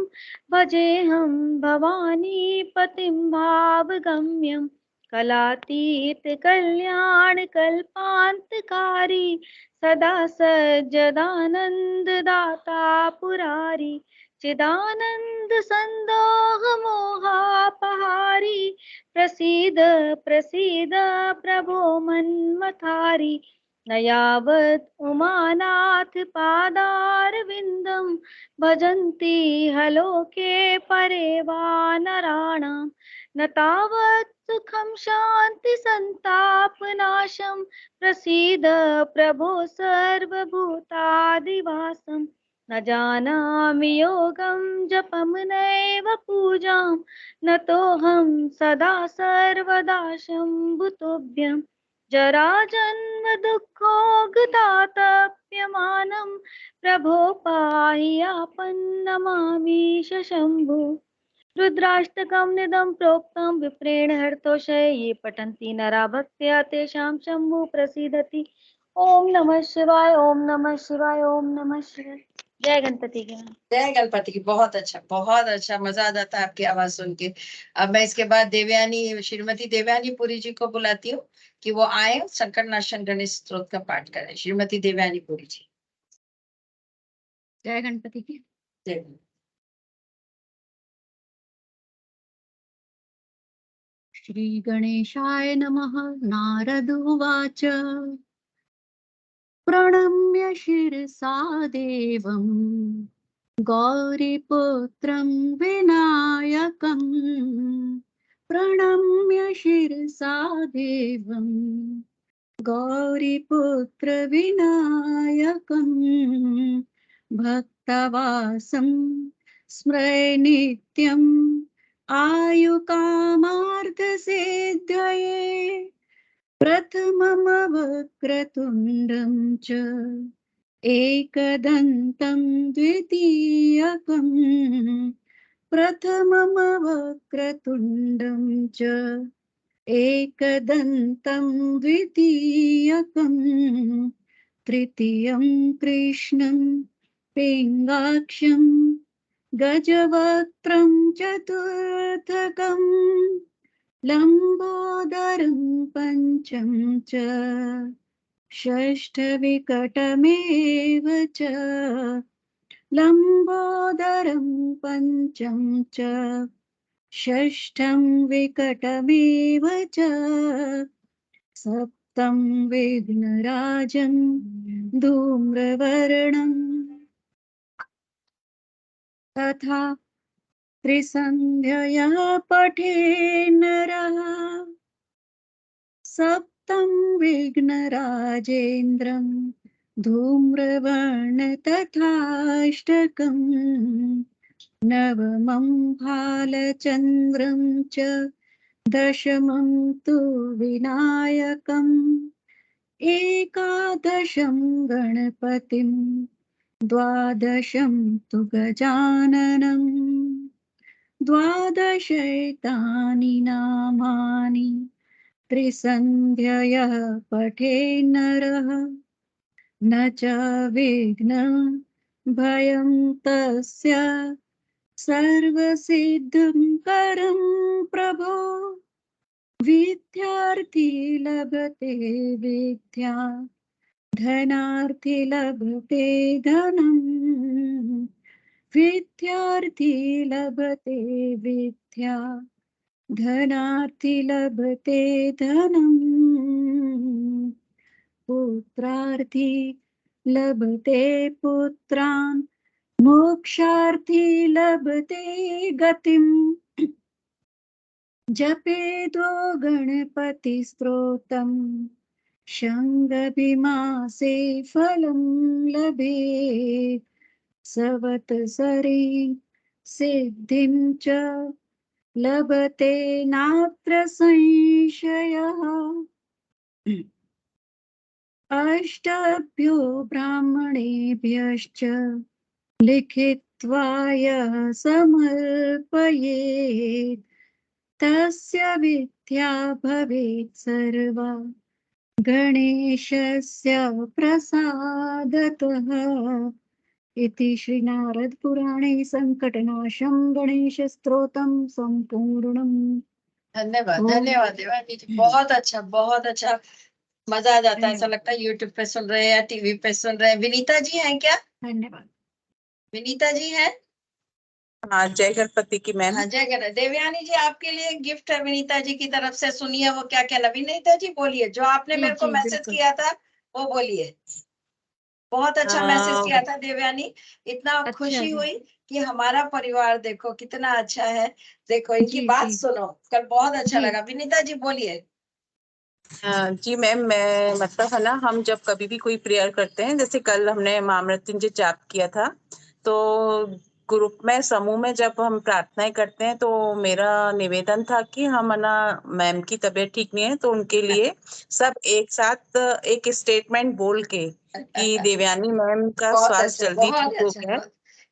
भजेऽहं भवानीपतिं भावगम्यं कलातीत कल्याण कल्पांतकारी सदा सज्जदानंद दाता पुरारी चिदानंद संदोह मोहापहारी प्रसीद प्रसीद प्रभो मन्मथारी न यावत् उमानाथ पादारविन्दं भजन्ति हलोके परे वा नराणां न तावत् सुखं शान्ति संतापनाशं प्रसीद प्रभो सर्वभूतादिवासं न जानामि योगं जपं नैव पूजां नतोऽहं सदा सर्वदा शम्भुतोभ्यं जराजन्म दुःखोऽगतातप्यमानं प्रभो पाहि आपन्नमामि शम्भो रुद्राष्टकं निदं प्रोक्तं विप्रेण हर्तोषये ये पठन्ति नरा भक्त्या तेषां शम्भु प्रसीदति। ओम नमः शिवाय, ओम नमः शिवाय, ओम नमः शिवाय। जय गणपति की। जय गणपति की। बहुत अच्छा, मजा आ जाता है आपकी आवाज सुन के। अब मैं इसके बाद देवयानी, श्रीमती देवयानी पुरी जी को बुलाती हूँ कि वो आए संकट नाशन गणेश स्तोत्र का पाठ करें। श्रीमती देवयानी पुरी जी। जय गणपति की। जय। श्री गणेशाय नमः। नारद उवाच प्रणम्य शिरसा देवं गौरीपुत्रं विनायकं प्रणम्य शिरसा देवं गौरीपुत्र विनायकं भक्तवासं स्मरे नित्यम् आयुकामार्थसिद्धये प्रथमं वक्रतुण्डं च एकदन्तं द्वितीयकं प्रथमं वक्रतुण्डं च एकदन्तं द्वितीयकं तृतीयं कृष्णं पिङ्गाक्षं गजवक्त्रं चतुर्थकं लम्बोदरं पंचम च षष्ठविकटमेव च लम्बोदरं पंचम च षष्ठं विकटमेव च सप्तं विघ्नराजं धूम्रवर्णं तथा त्रिसन्ध्यया पठे नरः सप्तं विघ्नराजेन्द्रं धूम्रवर्ण तथाष्टकं नवमं भालचन्द्रं च दशमं तु विनायकम् एकादशं गणपतिं द्वादशं तु गजाननं द्वादशैतानि नामानि त्रिसन्ध्यया पठे नरः न च विघ्नं भयं तस्य सर्वसिद्धिं करं प्रभो विद्यार्थी लभते विद्या धनार्थी लभते धनम् विद्यार्थी लभते विद्या धनार्थी लभते धनम् पुत्रार्थी लभते पुत्रान् मोक्षार्थी लभते गतिम् जपेदो गणपति स्तोत्रम् शङ्खभिमासे फलं लभेत् सवत्सरी सिद्धिं च लभते नात्र संशयः अष्टभ्यो ब्राह्मणेभ्यश्च लिखित्वा यः समर्पयेत् तस्य विद्या भवेत् सर्वा गणेशस्य प्रसादतः इति श्री नारद पुराणे संकटनाशं गणेश स्तोत्रं संपूर्णम्। धन्यवाद ओम धन्यवाद देवानी जी, बहुत अच्छा बहुत अच्छा। मजा आ जाता है, ऐसा धन्यवाद लगता है यूट्यूब पे सुन रहे हैं या टीवी पे सुन रहे हैं। विनीता जी हैं क्या? धन्यवाद। विनीता जी हैं? हाँ, जय गणपति की मैम। हाँ जय गणेश। देवयानी जी आपके लिए गिफ्ट है विनीता जी की तरफ से, सुनिए वो क्या कहना। विनीता जी बोलिए, जो आपने जी मेरे को जी मैसेज बिल्कुल। किया था वो बोलिए। बहुत अच्छा मैसेज अ, किया था देवयानी, इतना अच्छा खुशी जी हुई कि हमारा परिवार देखो कितना अच्छा है। देखो इनकी जी बात जी सुनो, कल बहुत अच्छा जी लगा। विनीता जी बोलिए। जी मैम, मैं मतलब है ना, हम जब कभी भी कोई प्रेयर करते हैं, जैसे कल हमने महामृत्युंजय जाप किया था, तो ग्रुप में समूह में जब हम प्रार्थनाएं करते हैं, तो मेरा निवेदन था कि हम है ना, मैम की तबीयत ठीक नहीं है, तो उनके लिए सब एक साथ एक स्टेटमेंट बोल के कि देवयानी मैम का बहुत स्वास्थ्य अच्छा जल्दी बहुत ठीक हो अच्छा जाए,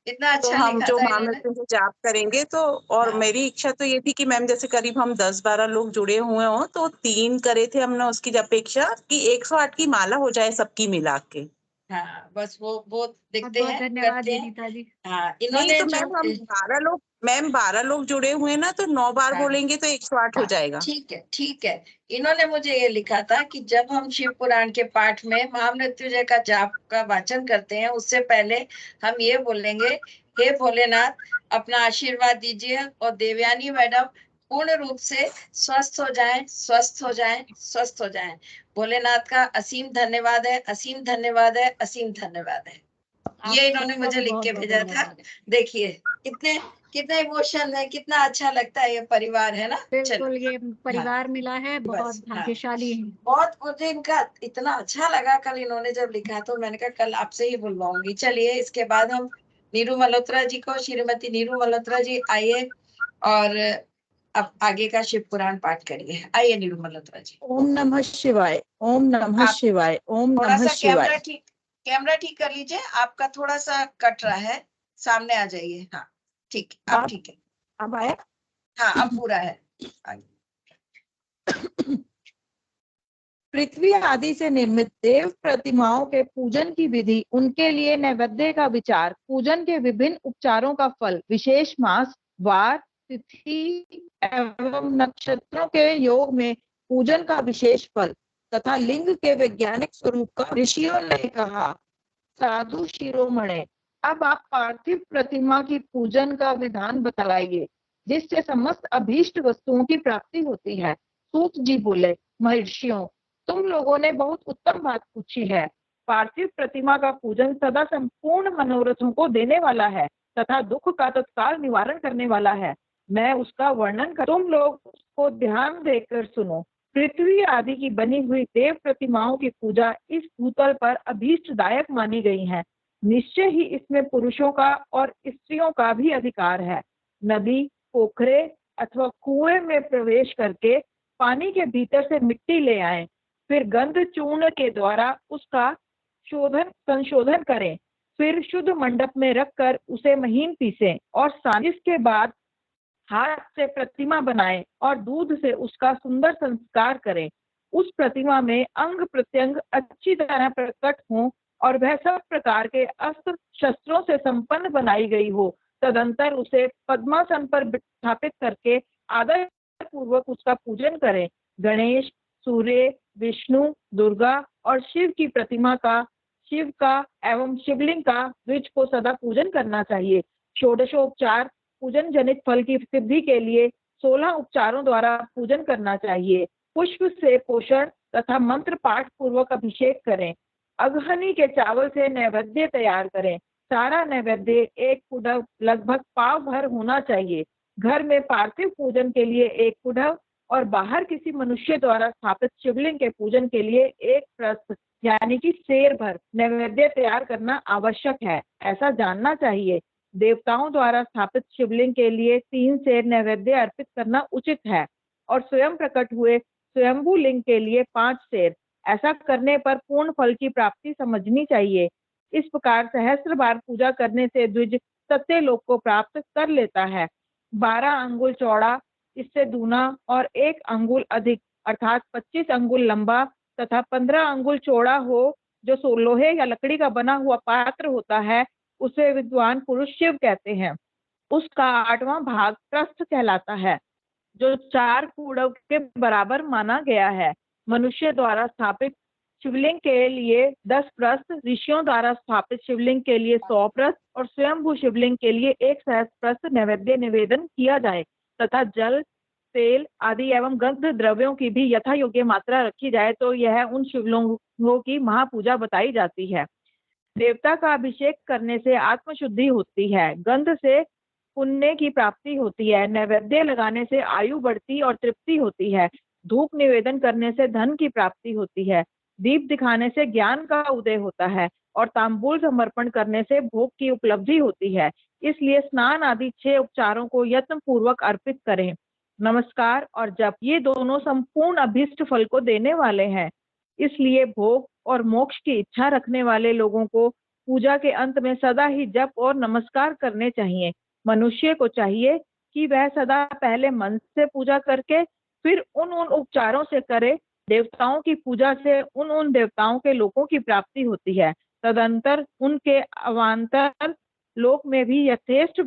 इतना तो अच्छा हम लिखा जो था इन्होंने। महामृत्युंजय जाप करेंगे। तो और हाँ मेरी इच्छा तो ये थी कि मैम, जैसे करीब हम 10-12 लोग जुड़े हुए हों, तो 3 करे थे हमने उसकी अपेक्षा कि 108 की माला हो जाए सबकी मिला के। हाँ, बस वो बहुत देखते बहुत हैं धन्यवाद करते हैं। विनीता जी। हाँ नहीं इन्होंने तो जो मैम, हम 12 लोग, मैम 12 लोग जुड़े हुए ना, तो 9 बार हाँ बोलेंगे तो 108 हो हाँ जाएगा। ठीक है ठीक है। इन्होंने मुझे ये लिखा था कि जब हम शिव पुराण के पाठ में महामृत्युंजय का जाप का वाचन करते हैं, उससे पहले हम ये बोलेंगे, हे भोलेनाथ अपना आशीर्वाद दीजिए और देवयानी मैडम पूर्ण रूप से स्वस्थ हो जाएं, स्वस्थ हो जाएं, स्वस्थ हो जाएं। भोलेनाथ का असीम धन्यवाद है, असीम धन्यवाद है, असीम धन्यवाद है। ये इन्होंने आपका मुझे भी लिख बहुत के बहुत भेजा था। धन्यवाद। देखिए कितने कितने इमोशन है, कितना अच्छा लगता है, ये परिवार है ना। चलो बिल्कुल, ये हाँ परिवार मिला है, बहुत बस हाँ, भाग्यशाली है। बहुत मुझे इनका इतना अच्छा लगा कल इन्होंने जब लिखा, तो मैंने कहा कल आपसे ही बुलवाऊंगी। चलिए इसके बाद हम नीरू मल्होत्रा जी को, श्रीमती नीरू मल्होत्रा जी आइए और अब आगे का शिव पुराण पाठ करिए। आइए नीरू मल्होत्रा जी। ओम नमः शिवाय, ओम नमः आप शिवाय, ओम थोड़ा नमः सा शिवाय। कैमरा ठीक कर लीजिए, आपका थोड़ा सा कट रहा है, सामने आ जाइए। हाँ ठीक, अब आप ठीक है। अब आया? हाँ अब पूरा है। आगे। पृथ्वी आदि से निर्मित देव प्रतिमाओं के पूजन की विधि, उनके लिए नैवेद्य का विचार, पूजन के विभिन्न उपचारों का फल, विशेष मास, वार, तिथि एवं नक्षत्रों के योग में पूजन का विशेष फल तथा लिंग के वैज्ञानिक स्वरूप का ऋषियों ने कहा। साधु शिरोमणे, अब आप पार्थिव प्रतिमा की पूजन का विधान बतलाइए, जिससे समस्त अभीष्ट वस्तुओं की प्राप्ति होती है। सूत जी बोले, महर्षियों, तुम लोगों ने बहुत उत्तम बात पूछी है। पार्थिव प्रतिमा का पूजन सदा संपूर्ण मनोरथों को देने वाला है तथा दुख का तत्काल निवारण करने वाला है। मैं उसका वर्णन कर, तुम लोग उसको ध्यान देकर सुनो। पृथ्वी आदि की बनी हुई देव प्रतिमाओं की पूजा इस भूतल पर अभीष्टदायक मानी गई है। निश्चय ही इसमें पुरुषों का और स्त्रियों का भी अधिकार है। नदी, पोखरे अथवा कुएं में प्रवेश करके पानी के भीतर से मिट्टी ले आए, फिर गंध चूर्ण के द्वारा उसका संशोधन करें, फिर शुद्ध मंडप में रखकर उसे महीन पीसें और सांझ के बाद हाथ से प्रतिमा बनाएं और दूध से उसका सुंदर संस्कार करें। उस प्रतिमा में अंग प्रत्यंग अच्छी तरह प्रकट हो और वह सब प्रकार के अस्त्र शस्त्रों से संपन्न बनाई गई हो। तदंतर उसे पद्मासन पर स्थापित करके आदर पूर्वक उसका पूजन करें। गणेश, सूर्य, विष्णु, दुर्गा और शिव का एवं शिवलिंग का द्विज को सदा पूजन करना चाहिए। षोडशोपचार पूजन जनित फल की सिद्धि के लिए 16 उपचारों द्वारा पूजन करना चाहिए। पुष्प से पोषण तथा मंत्र पाठ पूर्वक अभिषेक करें। अगहनी के चावल से नैवेद्य तैयार करें। सारा नैवेद्य एक कुडव लगभग पाव भर होना चाहिए। घर में पार्थिव पूजन के लिए एक कुडव और बाहर किसी मनुष्य द्वारा स्थापित शिवलिंग के पूजन के लिए एक प्रस्थ यानी कि सेर भर नैवेद्य तैयार करना आवश्यक है, ऐसा जानना चाहिए। देवताओं द्वारा स्थापित शिवलिंग के लिए 3 सेर नैवेद्य अर्पित करना उचित है और स्वयं प्रकट हुए स्वयंभू लिंग के लिए 5 सेर। ऐसा करने पर पूर्ण फल की प्राप्ति समझनी चाहिए। इस प्रकार सहस्त्र बार पूजा करने से द्विज सत्य लोक को प्राप्त कर लेता है। 12 अंगुल चौड़ा, इससे दूना और 1 अंगुल अधिक अर्थात 25 अंगुल लंबा तथा 15 अंगुल चौड़ा हो, जो लोहे या लकड़ी का बना हुआ पात्र होता है, उसे विद्वान पुरुष शिव कहते हैं। उसका 8वां भाग प्रस्थ कहलाता है। जो 4 कूड़व के बराबर माना गया है। मनुष्य द्वारा स्थापित शिवलिंग के लिए 10 प्रस्थ, ऋषियों द्वारा स्थापित शिवलिंग के लिए 100 प्रस्थ और स्वयंभू शिवलिंग के लिए 1 सहस्त्र प्रस्थ नैवेद्य निवेदन किया जाए तथा जल, तेल आदि एवं गंध द्रव्यों की भी यथा योग्य मात्रा रखी जाए तो यह उन शिवलिंगों की महापूजा बताई जाती है। देवता का अभिषेक करने से आत्मशुद्धि होती है, गंध से पुण्य की प्राप्ति होती है, नैवेद्य लगाने से आयु बढ़ती और तृप्ति होती है, धूप निवेदन करने से धन की प्राप्ति होती है, दीप दिखाने से ज्ञान का उदय होता है और तांबूल समर्पण करने से भोग की उपलब्धि होती है। इसलिए स्नान आदि 6 उपचारों को यत्न पूर्वक अर्पित करें। नमस्कार और जप ये दोनों संपूर्ण अभीष्ट फल को देने वाले हैं। इसलिए भोग और मोक्ष की इच्छा रखने वाले लोगों को पूजा के अंत में सदा ही जप और नमस्कार करने चाहिए। मनुष्य को चाहिए कि वह सदा पहले मन से पूजा करके फिर उन उपचारों से करे। देवताओं की पूजा से उन देवताओं के लोकों की प्राप्ति होती है। तदंतर उनके अवान्तर लोक में भी यथेष्ट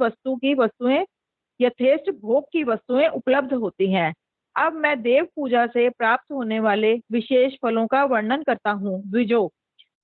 भोग की वस्तुएं उपलब्ध होती हैं। अब मैं देव पूजा से प्राप्त होने वाले विशेष फलों का वर्णन करता हूँ। द्विजो,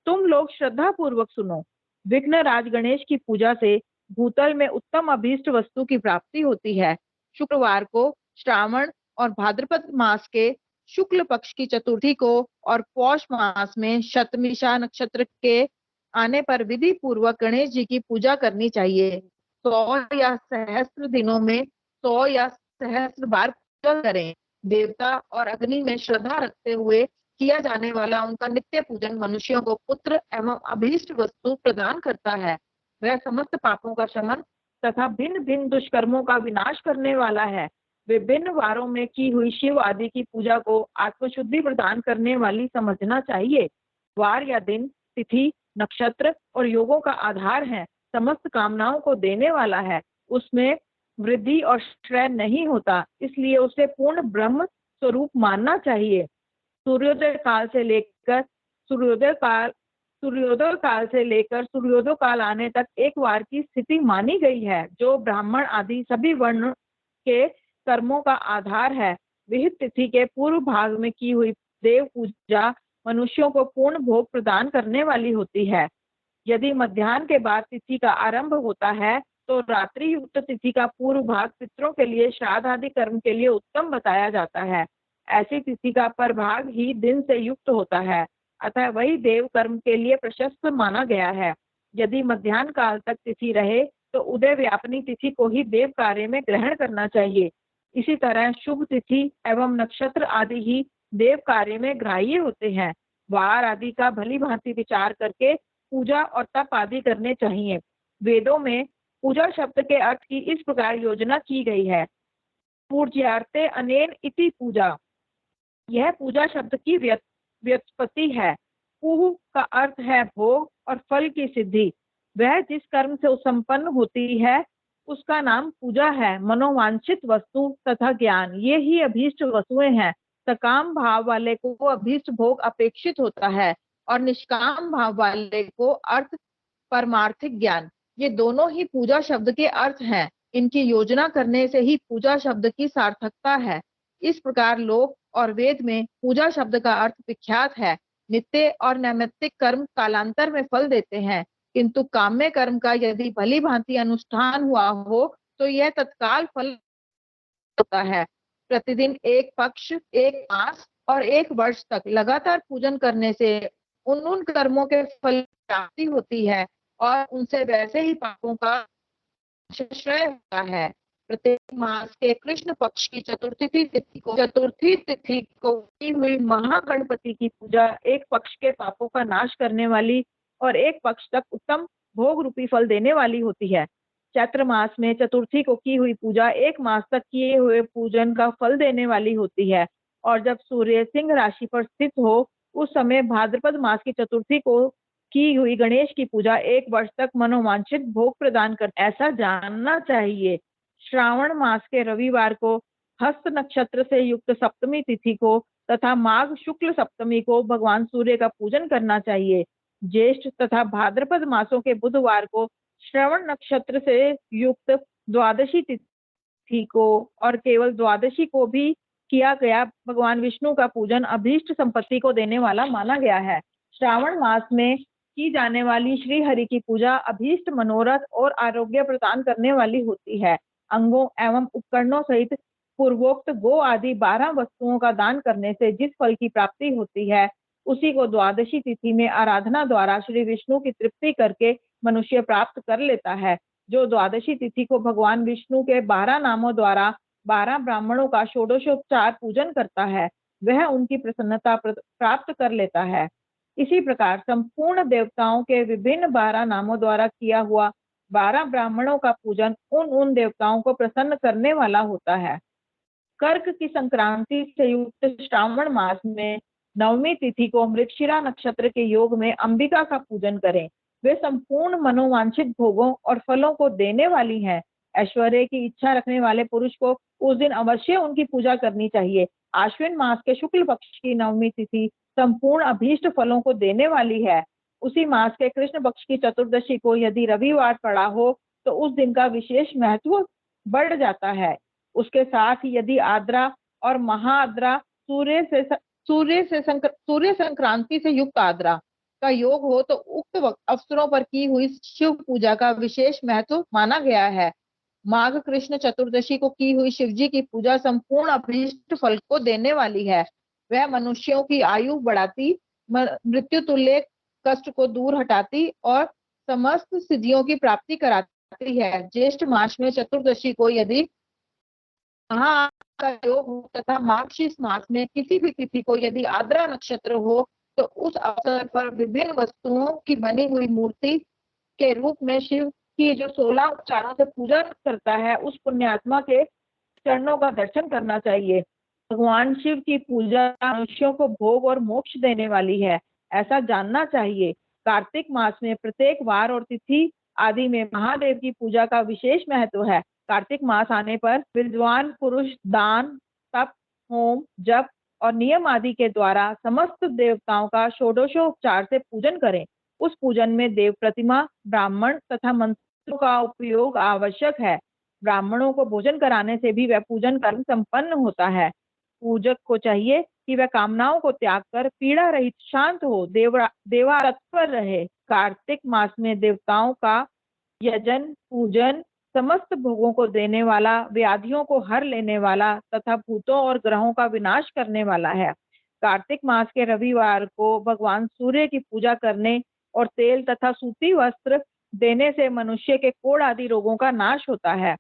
तुम लोग श्रद्धा पूर्वक सुनो। विघ्न राज गणेश की पूजा से भूतल में उत्तम अभीष्ट वस्तु की प्राप्ति होती है। शुक्रवार को श्रावण और भाद्रपद मास के शुक्ल पक्ष की चतुर्थी को और पौष मास में शतमिषा नक्षत्र के आने पर विधि पूर्वक गणेश जी की पूजा करनी चाहिए। 100 या सहस्त्र दिनों में 100 या सहस्त्र बार पूजा करें। देवता और अग्नि में श्रद्धा रखते हुए किया जाने वाला उनका नित्य पूजन मनुष्यों को पुत्र एवं अभीष्ट वस्तु प्रदान करता है। वह समस्त पापों का शमन तथा भिन्न भिन्न दुष्कर्मों का विनाश करने वाला है। विभिन्न वारों में की हुई शिव आदि की पूजा को आत्मशुद्धि प्रदान करने वाली समझना चाहिए। वार या दिन, तिथि, नक्षत्र और योगों का आधार है, समस्त कामनाओं को देने वाला है। उसमें वृद्धि और क्षय नहीं होता, इसलिए उसे पूर्ण ब्रह्म स्वरूप मानना चाहिए। सूर्योदय काल से लेकर सूर्योदय काल आने तक एक वार की स्थिति मानी गई है, जो ब्राह्मण आदि सभी वर्ण के कर्मों का आधार है। विहित तिथि के पूर्व भाग में की हुई देव पूजा मनुष्यों को पूर्ण भोग प्रदान करने वाली होती है। यदि मध्याह्न के बाद तिथि का आरंभ होता है तो रात्रि युक्त तिथि का पूर्व भाग पितरों के लिए श्राद्ध आदि कर्म के लिए उत्तम बताया जाता है। ऐसी तिथि का परभाग ही दिन से युक्त होता है, अतः वही देव कर्म के लिए प्रशस्त माना गया है। यदि मध्याह्न काल तक तिथि रहे तो उदय व्यापनी तिथि को ही देव कार्य में ग्रहण करना चाहिए। इसी तरह शुभ तिथि एवं नक्षत्र आदि ही देव कार्य में ग्राह्य होते हैं। वार आदि का भली भांति विचार करके पूजा और तप आदि करने चाहिए। वेदों में पूजा शब्द के अर्थ की इस प्रकार योजना की गई है। पूज्यार्थे अनेन इति पूजा, यह पूजा शब्द की व्युत्पत्ति है। पूह का अर्थ है भोग और फल की सिद्धि। वह जिस कर्म से संपन्न होती है उसका नाम पूजा है। मनोवांछित वस्तु तथा ज्ञान ये ही अभीष्ट वस्तुएं हैं। सकाम भाव वाले को अभीष्ट भोग अपेक्षित होता है और निष्काम भाव वाले को अर्थ परमार्थिक ज्ञान, ये दोनों ही पूजा शब्द के अर्थ हैं। इनकी योजना करने से ही पूजा शब्द की सार्थकता है। इस प्रकार लोक और वेद में पूजा शब्द का अर्थ विख्यात है। नित्य और नैमित्तिक कर्म कालांतर में फल देते हैं, किंतु काम्य कर्म का यदि भली भांति अनुष्ठान हुआ हो तो यह तत्काल फल होता है। प्रतिदिन एक पक्ष, एक मास और एक वर्ष तक लगातार पूजन करने से उन कर्मों के फल प्राप्ति होती है और उनसे वैसे ही पापों का क्षय होता है। प्रत्येक मास के कृष्ण पक्ष की चतुर्थी तिथि को की हुई महागणपति की पूजा एक पक्ष के पापों का नाश करने वाली और एक पक्ष तक उत्तम भोग रूपी फल देने वाली होती है। चैत्र मास में चतुर्थी को की हुई पूजा एक मास तक किए हुए पूजन का फल देने वाली होती है और जब सूर्य सिंह राशि पर स्थित हो उस समय भाद्रपद मास की चतुर्थी को की हुई गणेश की पूजा एक वर्ष तक मनोवांछित भोग प्रदान कर ऐसा जानना चाहिए। श्रावण मास के रविवार को हस्त नक्षत्र से युक्त सप्तमी तिथि को तथा माघ शुक्ल सप्तमी को भगवान सूर्य का पूजन करना चाहिए। ज्येष्ठ तथा भाद्रपद मासों के बुधवार को श्रवण नक्षत्र से युक्त द्वादशी तिथि तिथि को और केवल द्वादशी को भी किया गया भगवान विष्णु का पूजन अभीष्ट संपत्ति को देने वाला माना गया है। श्रावण मास में की जाने वाली श्री हरि की पूजा अभीष्ट मनोरथ और आरोग्य प्रदान करने वाली होती है। अंगों एवं उपकरणों सहित पूर्वोक्त गो आदि 12 वस्तुओं का दान करने से जिस फल की प्राप्ति होती है, उसी को द्वादशी तिथि में आराधना द्वारा श्री विष्णु की तृप्ति करके मनुष्य प्राप्त कर लेता है। जो द्वादशी तिथि को भगवान विष्णु के 12 नामों द्वारा 12 ब्राह्मणों का षोडशोपचार पूजन करता है, वह उनकी प्रसन्नता प्राप्त कर लेता है। इसी प्रकार संपूर्ण देवताओं के विभिन्न 12 नामों द्वारा किया हुआ 12 ब्राह्मणों का पूजन उन देवताओं को प्रसन्न करने वाला होता है। कर्क की संक्रांति से युक्त श्रावण मास में नवमी तिथि को मृगशिरा नक्षत्र के योग में अंबिका का पूजन करें। वे संपूर्ण मनोवांछित भोगों और फलों को देने वाली हैं। ऐश्वर्य की इच्छा रखने वाले पुरुष को उस दिन अवश्य उनकी पूजा करनी चाहिए। आश्विन मास के शुक्ल पक्ष की नवमी तिथि संपूर्ण अभीष्ट फलों को देने वाली है। उसी मास के कृष्ण पक्ष की चतुर्दशी को यदि रविवार पड़ा हो तो उस दिन का विशेष महत्व बढ़ जाता है। उसके साथ ही यदि आद्रा और महाआद्रा सूर्य संक्रांति से युक्त आद्रा का योग हो तो उक्त अवसरों पर की हुई शिव पूजा का विशेष महत्व माना गया है। माघ कृष्ण चतुर्दशी को की हुई शिव जी की पूजा संपूर्ण अभीष्ट फल को देने वाली है। वह मनुष्यों की आयु बढ़ाती, मृत्यु तुल्य कष्ट को दूर हटाती और समस्त सिद्धियों की प्राप्ति कराती है। ज्येष्ठ मास में चतुर्दशी को यदि महा का योग हो तथा मार्गशीर्ष मास में किसी भी तिथि को यदि आद्रा नक्षत्र हो तो उस अवसर पर विभिन्न वस्तुओं की बनी हुई मूर्ति के रूप में शिव की जो 16 उपचारों से पूजा करता है, उस पुण्यात्मा के चरणों का दर्शन करना चाहिए। भगवान शिव की पूजा मनुष्यों को भोग और मोक्ष देने वाली है, ऐसा जानना चाहिए। कार्तिक मास में प्रत्येक वार और तिथि आदि में महादेव की पूजा का विशेष महत्व है। कार्तिक मास आने पर विद्वान पुरुष दान, तप, होम, जप और नियम आदि के द्वारा समस्त देवताओं का षोडशोपचार से पूजन करें। उस पूजन में देव प्रतिमा, ब्राह्मण तथा मंत्रों का उपयोग आवश्यक है। ब्राह्मणों को भोजन कराने से भी वह पूजन कर्म संपन्न होता है। पूजक को चाहिए कि वह कामनाओं को त्याग कर पीड़ा रहित शांत हो, देवा तत्पर रहे। कार्तिक मास में देवताओं का यजन पूजन समस्त भोगों को देने वाला, व्याधियों को हर लेने वाला तथा भूतों और ग्रहों का विनाश करने वाला है। कार्तिक मास के रविवार को भगवान सूर्य की पूजा करने और तेल तथा सूती वस्त्र देने से मनुष्य के कोढ़ आदि रोगों का नाश होता है।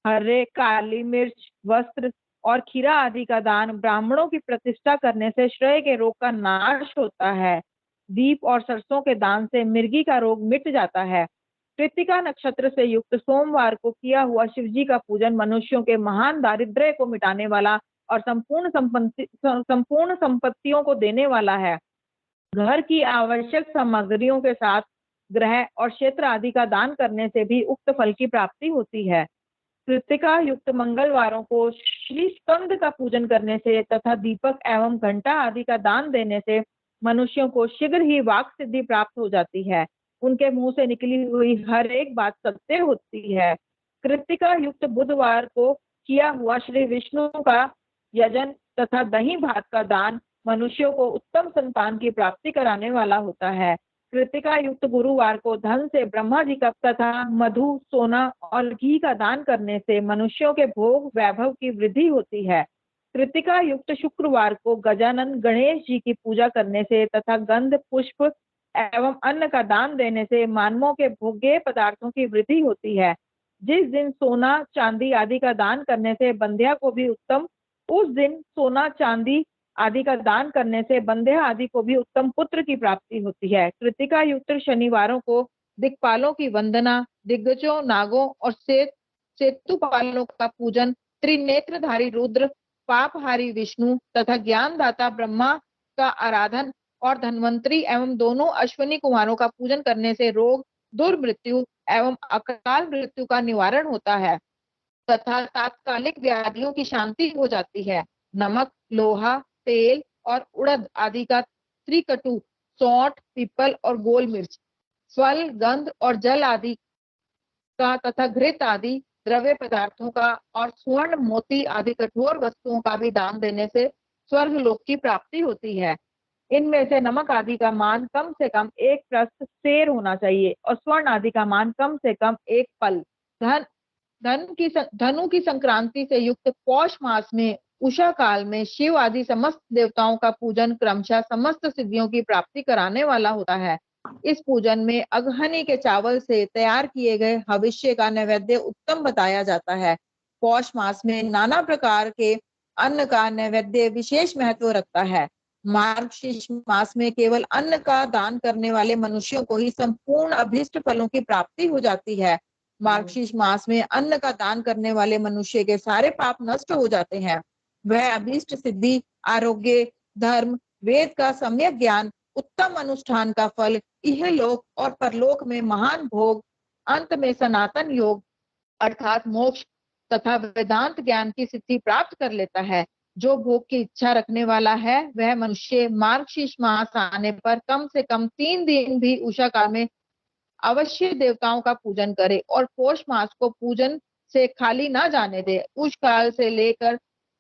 हरे, काली मिर्च, वस्त्र और खीरा आदि का दान ब्राह्मणों की प्रतिष्ठा करने से श्रेय के रोग का नाश होता है। दीप और सरसों के दान से मिर्गी का रोग मिट जाता है। कृत्तिका नक्षत्र से युक्त सोमवार को किया हुआ शिवजी का पूजन मनुष्यों के महान दारिद्र्य को मिटाने वाला और संपूर्ण संपत्तियों को देने वाला है। घर की आवश्यक सामग्रियों के साथ ग्रह और क्षेत्र आदि का दान करने से भी उक्त फल की प्राप्ति होती है। कृत्तिका युक्त मंगलवारों को श्री स्कंद का पूजन करने से तथा दीपक एवं घंटा आदि का दान देने से मनुष्यों को शीघ्र ही वाक सिद्धि प्राप्त हो जाती है। उनके मुंह से निकली हुई हर एक बात सत्य होती है। कृत्तिका युक्त बुधवार को किया हुआ श्री विष्णु का यजन तथा दही भात का दान मनुष्यों को उत्तम संतान की प्राप्ति कराने वाला होता है। कृत्तिका युक्त गुरुवार को धन से ब्रह्मा जी का तथा मधु, सोना और घी का दान करने से मनुष्यों के भोग वैभव की वृद्धि होती है। कृत्तिका युक्त शुक्रवार को गजानन गणेश जी की पूजा करने से तथा गंध, पुष्प एवं अन्न का दान देने से मानवों के भोग्य पदार्थों की वृद्धि होती है। जिस दिन सोना, चांदी आदि का दान करने से बंध्या को भी उत्तम, उस दिन सोना, चांदी आदि का दान करने से बंध्या आदि को भी उत्तम पुत्र की प्राप्ति होती है। कृत्तिका युक्त शनिवारों को दिक्पालों की वंदना, दिग्गजों, नागों और सेतुपालों का पूजन, त्रिनेत्रधारी रुद्र, पापहारी विष्णु तथा ज्ञानदाता ब्रह्मा का आराधन और धन्वंतरी एवं दोनों अश्विनी कुमारों का पूजन करने से रोग, दुर्मृत्यु एवं अकाल मृत्यु का निवारण होता है तथा तात्कालिक व्याधियों की शांति हो जाती है। नमक, लोहा, तेल और उड़द आदि का त्रिकटु, सौंठ, पीपल और गोल मिर्च, फल, गंध और जल आदि का तथा घृत आदि द्रव्य पदार्थों का और स्वर्ण, मोती आदि कठोर वस्तुओं का भी दान देने से स्वर्ग लोक की प्राप्ति होती है। इनमें से नमक आदि का मान कम से कम 1 प्रस्थ सेर होना चाहिए और स्वर्ण आदि का मान कम से कम 1 पल। धनु की संक्रांति से युक्त पौष मास में उषा काल में शिव आदि समस्त देवताओं का पूजन क्रमशः समस्त सिद्धियों की प्राप्ति कराने वाला होता है। इस पूजन में अगहनी के चावल से तैयार किए गए हविष्य का नैवेद्य उत्तम बताया जाता है। पौष मास में नाना प्रकार के अन्न का नैवेद्य विशेष महत्व रखता है। मार्गशीर्ष मास में केवल अन्न का दान करने वाले मनुष्यों को ही संपूर्ण अभीष्ट फलों की प्राप्ति हो जाती है। मार्गशीर्ष मास में अन्न का दान करने वाले मनुष्य के सारे पाप नष्ट हो जाते हैं। वह अभीष्ट सिद्धि, आरोग्य, धर्म, वेद का सम्यक ज्ञान, उत्तम अनुष्ठान का फल, इहलोक और परलोक में महान भोग, अंत में सनातन योग अर्थात मोक्ष तथा वेदांत ज्ञान की सिद्धि प्राप्त कर लेता है। जो भोग की इच्छा रखने वाला है वह मनुष्य मार्गशीर्ष मास आने पर कम से कम 3 दिन भी उषा काल में अवश्य देवताओं का पूजन करे और पौष मास को पूजन से खाली ना जाने दे। उष काल से लेकर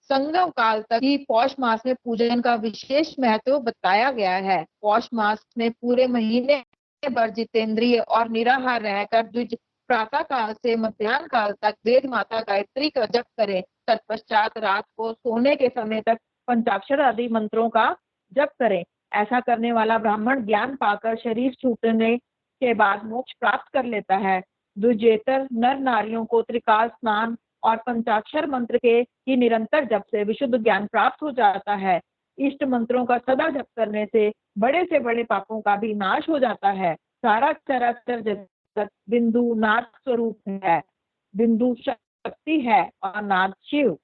संगम काल तक ही पौष मास में पूजन का विशेष महत्व बताया गया है। पौष मास में पूरे महीने भर जितेंद्रिय और निराहार रहकर द्विज प्रातः काल से मध्याह्न काल तक वेद माता गायत्री का जप करें। तत्पश्चात रात को सोने के समय तक पंचाक्षर आदि मंत्रों का जप करें। ऐसा करने वाला ब्राह्मण ज्ञान पाकर शरीर छूटने के बाद मोक्ष प्राप्त कर लेता है। द्विजेतर नर नारियों को त्रिकाल स्नान और पंचाक्षर मंत्र के ही निरंतर जप से विशुद्ध ज्ञान प्राप्त हो जाता है। इष्ट मंत्रों का सदा जप करने से बड़े पापों का भी नाश हो जाता है। सारा चराचर जगत बिंदु नाद स्वरूप है। बिंदु शक्ति है और नाद शिव।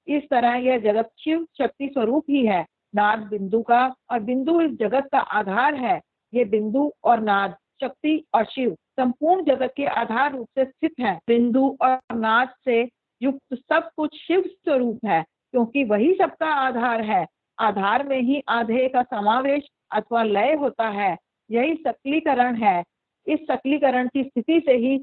इस तरह यह जगत शिव शक्ति स्वरूप ही है। नाद बिंदु का और बिंदु इस जगत का आधार है। ये बिंदु और नाद, शक्ति और शिव संपूर्ण जगत के आधार रूप से स्थित है। बिंदु और नाद से युक्त सब कुछ शिव स्वरूप है, क्योंकि वही सबका आधार है। आधार में ही आधेय का समावेश अथवा लय होता है। यही सकलीकरण है। इस सकलीकरण की स्थिति से ही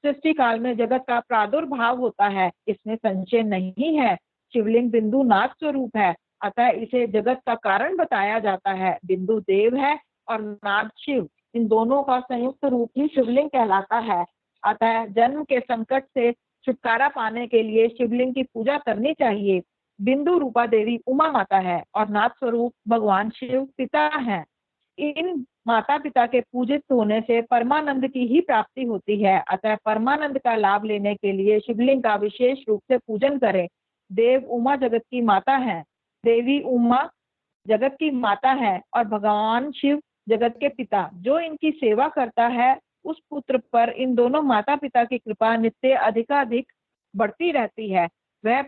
सृष्टि काल में जगत का प्रादुर्भाव होता है। इसमें संशय नहीं है। शिवलिंग बिंदु नाद स्वरूप है, अतः इसे जगत का कारण बताया जाता है। बिंदु देव है और नाद शिव, इन दोनों का संयुक्त रूप ही शिवलिंग कहलाता है। अतः जन्म के संकट से छुटकारा पाने के लिए शिवलिंग की पूजा करनी चाहिए। बिंदु रूपा देवी उमा माता है और नाथ स्वरूप भगवान शिव पिता हैं। इन माता पिता के पूजित होने से परमानंद की ही प्राप्ति होती है। अतः परमानंद का लाभ लेने के लिए शिवलिंग का विशेष रूप से पूजन करें। देव उमा जगत की माता है। देवी उमा जगत की माता है और भगवान शिव जगत के पिता। जो इनकी सेवा करता है उस पुत्र पर इन दोनों माता पिता की कृपा नित्य अधिकाधिक बढ़ती रहती है। वह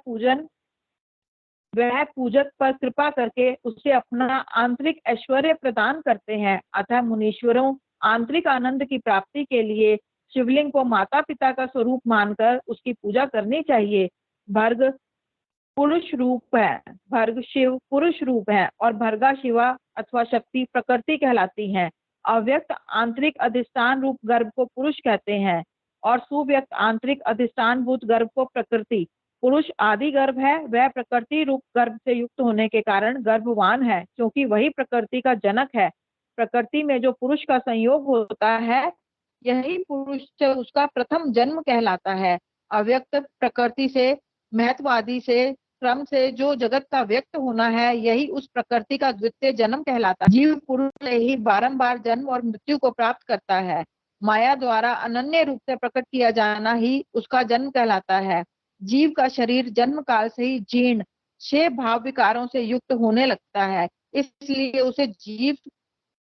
पूजक पर कृपा करके उसे अपना आंतरिक ऐश्वर्य प्रदान करते हैं। अतः मुनीश्वरों आंतरिक आनंद की प्राप्ति के लिए शिवलिंग को माता पिता का स्वरूप मानकर उसकी पूजा करनी चाहिए। भर्ग पुरुष रूप है, भर्ग शिव पुरुष रूप है और भर्गा शिवा अथवा शक्ति प्रकृति कहलाती हैं। अव्यक्त आंतरिक अधिष्ठान रूप गर्भ को पुरुष कहते हैं और सुव्यक्त आंतरिक अधिष्ठान भूत गर्भ को प्रकृति। पुरुष आदि गर्भ है, वह प्रकृति रूप गर्भ से युक्त होने के कारण गर्भवान है, क्योंकि वही प्रकृति का जनक है। प्रकृति में जो पुरुष का संयोग होता है यही पुरुष से उसका प्रथम जन्म कहलाता है। अव्यक्त प्रकृति से महत्व आदि से क्रम से जो जगत का व्यक्त होना है यही उस प्रकृति का द्वितीय जन्म कहलाता है। जीव पुरुष से ही बारंबार जन्म और मृत्यु को प्राप्त करता है। माया द्वारा अनन्य रूप से प्रकट किया जाना ही उसका जन्म कहलाता है। जीव का शरीर जन्म काल से ही जीर्ण 6 भाव विकारों से युक्त होने लगता है, इसलिए उसे जीव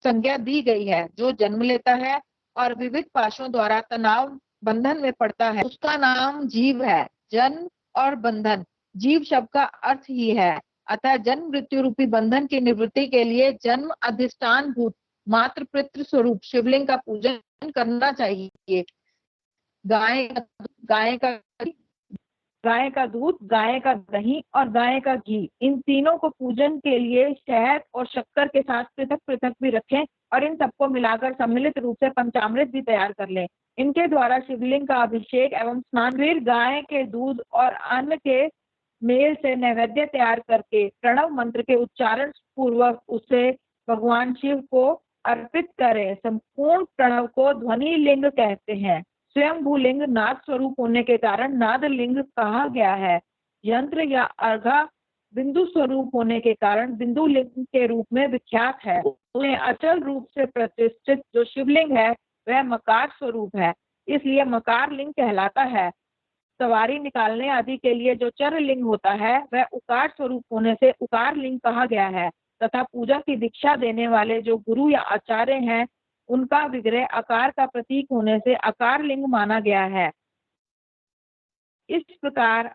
संज्ञा दी गई है। जो जन्म लेता है और विविध पाशों द्वारा तनाव बंधन में पड़ता है उसका नाम जीव है। जन्म और बंधन जीव शब्द का अर्थ ही है। अतः जन्म मृत्यु रूपी बंधन की निवृत्ति के लिए जन्म अधिष्ठान भूत मात्र पितृ स्वरूप शिवलिंग का पूजन करना चाहिए। गाय का गाय का दूध, गाय का दही और गाय का घी, इन तीनों को पूजन के लिए शहद और शक्कर के साथ पृथक पृथक भी रखें और इन सबको मिलाकर सम्मिलित रूप से पंचामृत भी तैयार कर लें। इनके द्वारा शिवलिंग का अभिषेक एवं स्नान, फिर गाय के दूध और अन्न के मेल से नैवेद्य तैयार करके प्रणव मंत्र के उच्चारण पूर्वक उसे भगवान शिव को अर्पित करें। संपूर्ण प्रणव को ध्वनि लिंग कहते हैं। स्वयं भूलिंग नाद स्वरूप होने के कारण नाद लिंग कहा गया है। यंत्र या अर्घा बिंदु स्वरूप होने के कारण बिंदु लिंग के रूप में विख्यात है। उन्हें अचल रूप से प्रतिष्ठित जो शिवलिंग है वह मकार स्वरूप है, इसलिए मकार लिंग कहलाता है। सवारी निकालने आदि के लिए जो चर लिंग होता है वह उकार स्वरूप होने से उकार लिंग कहा गया है, तथा पूजा की दीक्षा देने वाले जो गुरु या आचार्य हैं उनका विग्रह आकार का प्रतीक होने से आकार लिंग माना गया है। इस प्रकार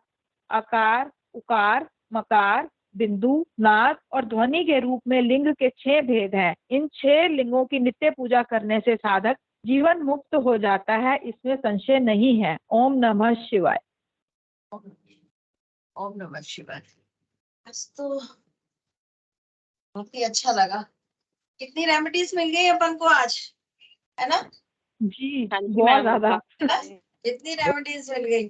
आकार, उकार, मकार, बिंदु, नाद और ध्वनि के रूप में लिंग के 6 भेद हैं। इन 6 लिंगों की नित्य पूजा करने से साधक जीवन मुक्त हो जाता है, इसमें संशय नहीं है। ओम नमः शिवाय। ओम नमः शिवाय। आज तो बहुत ही अच्छा लगा। कितनी रेमेडीज मिल गई अपन को आज, है ना? जी बहुत ज्यादा। कितनी रेमेडीज मिल गई।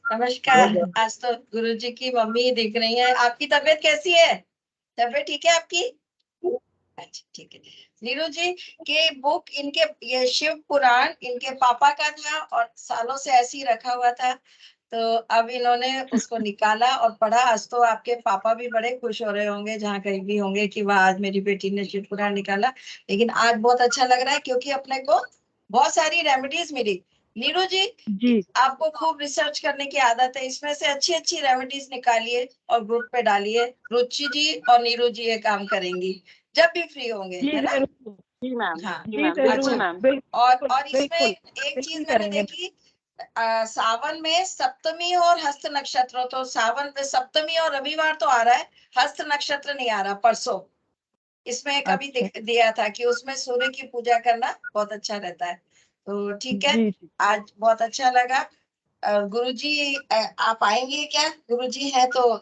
नमस्कार। आज तो गुरुजी की मम्मी दिख रही है। आपकी तबीयत कैसी है? तबीयत ठीक है आपकी? अच्छा ठीक है। नीरू जी के बुक, इनके ये शिव पुराण इनके पापा का था और सालों से ऐसे ही रखा हुआ था, तो अब इन्होंने उसको निकाला और पढ़ा। आज तो आपके पापा भी बड़े खुश हो रहे होंगे जहाँ कहीं भी होंगे कि वाह आज मेरी बेटी ने शिव पुराण निकाला। लेकिन आज बहुत अच्छा लग रहा है क्योंकि अपने को बहुत सारी रेमेडीज मिली। नीरू जी आपको खूब रिसर्च करने की आदत है, इसमें से अच्छी अच्छी रेमेडीज निकालिए और ग्रुप पे डालिए। रुचि जी और नीरू जी ये काम करेंगी जब भी फ्री होंगे, है ना? जी मैम। हाँ जी मैम, अच्छा। बिल्कुल मैम। और इसमें एक चीज मैंने देखी, सावन में सप्तमी और हस्त नक्षत्र, तो सावन में सप्तमी और रविवार तो आ रहा है, हस्त नक्षत्र नहीं आ रहा परसों। इसमें कभी दिया था कि उसमें सूर्य की पूजा करना बहुत अच्छा रहता है। तो ठीक है, आज बहुत अच्छा लगा। गुरुजी आप आएंगे क्या? गुरुजी है तो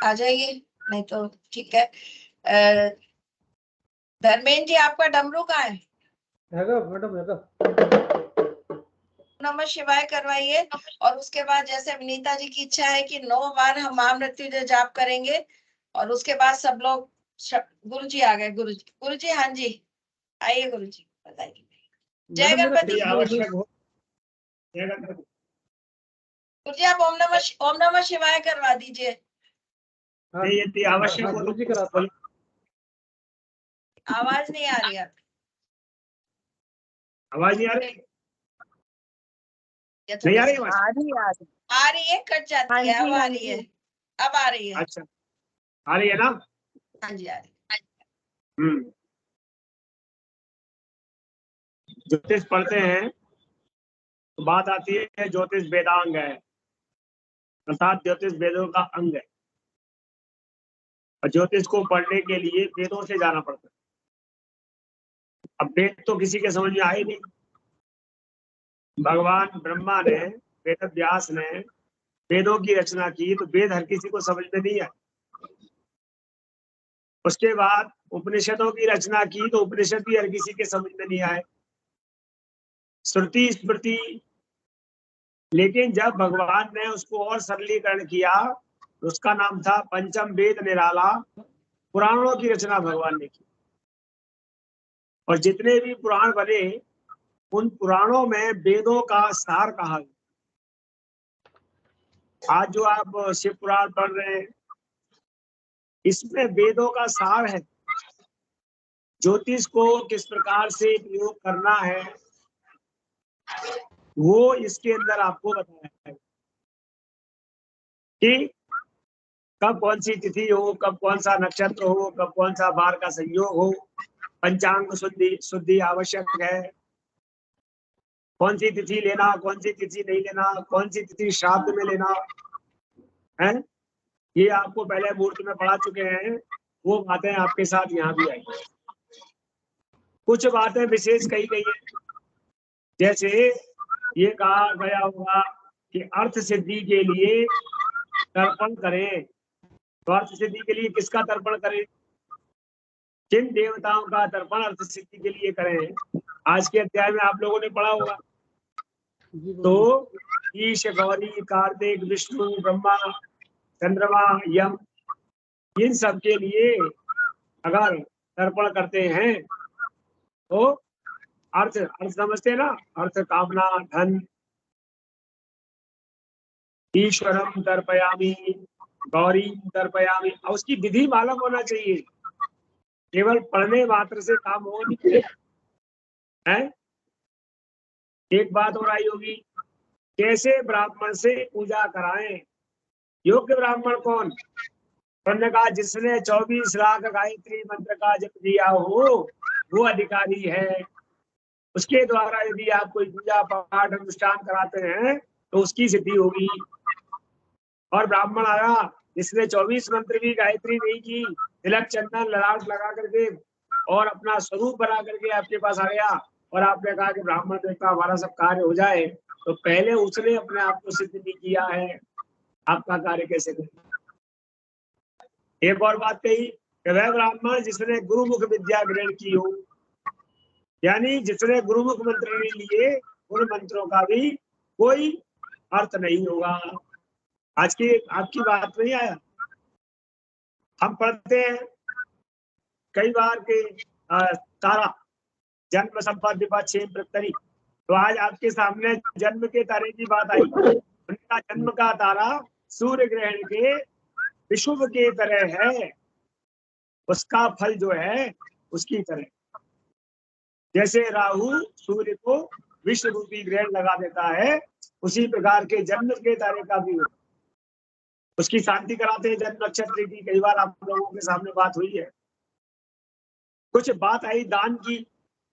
आ जाइए, नहीं तो ठीक है। धर्मेंद्र जी आपका डमरू कहाँ है? नमः शिवाय करवाइए। और उसके बाद जैसे विनीता जी की इच्छा है कि 9 बार हम महामृत्युंजय जाप करेंगे और उसके बाद सब लोग। गुरुजी आ गए। गुरुजी हाँ जी आइए। गुरुजी बताइए। जय गणपति। गुरुजी आप ओम नमः शिवाय करवा दीजिए। आवश्यक आवाज नहीं आ रही है। आवाज नहीं आ रही? नहीं आ रही? आ रही है, कट जाती है। अब आ रही है। अब आ रही है। अच्छा आ रही है ना? हाँ जी आ रही है। ज्योतिष पढ़ते हैं तो बात आती है ज्योतिष वेदांग है, अर्थात ज्योतिष वेदों का अंग है। और ज्योतिष को पढ़ने के लिए वेदों से जाना पड़ता है। अब वेद तो किसी के समझ में आए नहीं। भगवान ब्रह्मा ने, वेद व्यास ने वेदों की रचना की तो वेद हर किसी को समझ में नहीं आए। उसके बाद उपनिषदों की रचना की तो उपनिषद भी हर किसी के समझ में नहीं आए। श्रुति स्मृति, लेकिन जब भगवान ने उसको और सरलीकरण किया, उसका नाम था पंचम वेद निराला। पुराणों की रचना भगवान ने की और जितने भी पुराण बने उन पुराणों में वेदों का सार कहा गया। आज जो आप शिव पुराण पढ़ रहे हैं इसमें वेदों का सार है। ज्योतिष को किस प्रकार से प्रयोग करना है वो इसके अंदर आपको बताया है कि कब कौन सी तिथि हो, कब कौन सा नक्षत्र हो, कब कौन सा बार का संयोग हो, पंचांग शुद्धि आवश्यक है, कौन सी तिथि लेना, कौन सी तिथि नहीं लेना, कौन सी तिथि श्राद्ध में लेना है। ये आपको पहले मुहूर्त में पढ़ा चुके हैं। वो बातें आपके साथ यहाँ भी आई। कुछ बातें विशेष कही गई है, जैसे ये कहा गया होगा कि अर्थ सिद्धि के लिए तर्पण करें। तो अर्थ सिद्धि के लिए किसका तर्पण करें? किन देवताओं का तर्पण अर्थ सिद्धि के लिए करें? आज के अध्याय में आप लोगों ने पढ़ा होगा। तो ईश, गौरी, कार्तिक, विष्णु, ब्रह्मा, चंद्रमा, यम, इन सब के लिए अगर तर्पण करते हैं तो अर्थ समझते ना, अर्थ कामना, धन, ईश्वरम तर्पयामि, गौरी तर्पयामि। और उसकी विधि मालूम होना चाहिए, केवल पढ़ने मात्र से काम हो नहीं है। एक बात और आई होगी, कैसे ब्राह्मण से पूजा कराएं? योग्य ब्राह्मण कौन? उन्होंने कहा जिसने 24 लाख गायत्री मंत्र का जप दिया हो वो अधिकारी है। उसके द्वारा यदि आप कोई पूजा पाठ अनुष्ठान कराते हैं तो उसकी सिद्धि होगी। और ब्राह्मण आया जिसने 24 मंत्र की गायत्री नहीं की, तिलक चंदन ललाट लगा करके और अपना स्वरूप बना करके आपके पास आ गया और आपने कहा कि ब्राह्मण देवता हमारा सब कार्य हो जाए, तो पहले उसने अपने आप को सिद्ध नहीं किया है, आपका कार्य कैसे करें? एक और बात कही कि वह ब्राह्मण जिसने गुरुमुख विद्या ग्रहण की हो, यानी जिसने गुरुमुख मंत्र नहीं लिए उन मंत्रों का भी कोई अर्थ नहीं होगा। आज की आपकी बात नहीं आया? हम पढ़ते हैं कई बार के तारा जन्म संपद विपद क्षेम प्रत्यरी। तो आज आपके सामने जन्म के तारे की बात आई। उनका जन्म का तारा सूर्य ग्रहण के विषुव के तरह है, उसका फल जो है उसकी तरह। जैसे राहु सूर्य को विश्व रूपी ग्रहण लगा देता है, उसी प्रकार के जन्म के तारे का भी होता, उसकी शांति कराते हैं जन्म नक्षत्र की। कई बार आप लोगों के सामने बात हुई है। कुछ बात आई दान की,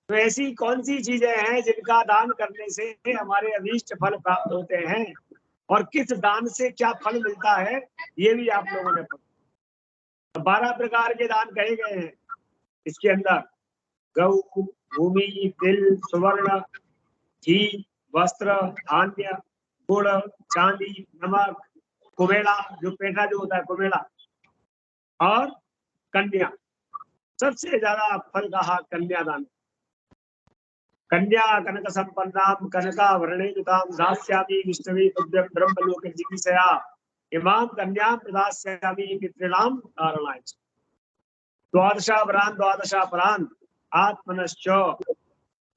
तो ऐसी कौन सी चीजें हैं जिनका दान करने से हमारे अभीष्ट फल प्राप्त होते हैं और किस दान से क्या फल मिलता है ये भी आप लोगों ने पढ़ा। 12 प्रकार के दान कहे गए हैं इसके अंदर। गौ, भूमि, तिल, सुवर्ण, घी, वस्त्र, धान्य, गुड़, चांदी, नमक, कुबेला, जो पेठा जो होता है कुबेला, और कन्या। सबसे ज्यादा फल कहा कन्यादान। कन्या कनक संपन्नाम कनकाभरणेजुताम दास्यामि विष्णवे तुभ्यं ब्रह्मलोके जिगीषया इमां कन्यां प्रदास्यामि मित्रिणां कारणाय। द्वादशापरान् आत्मनश्च।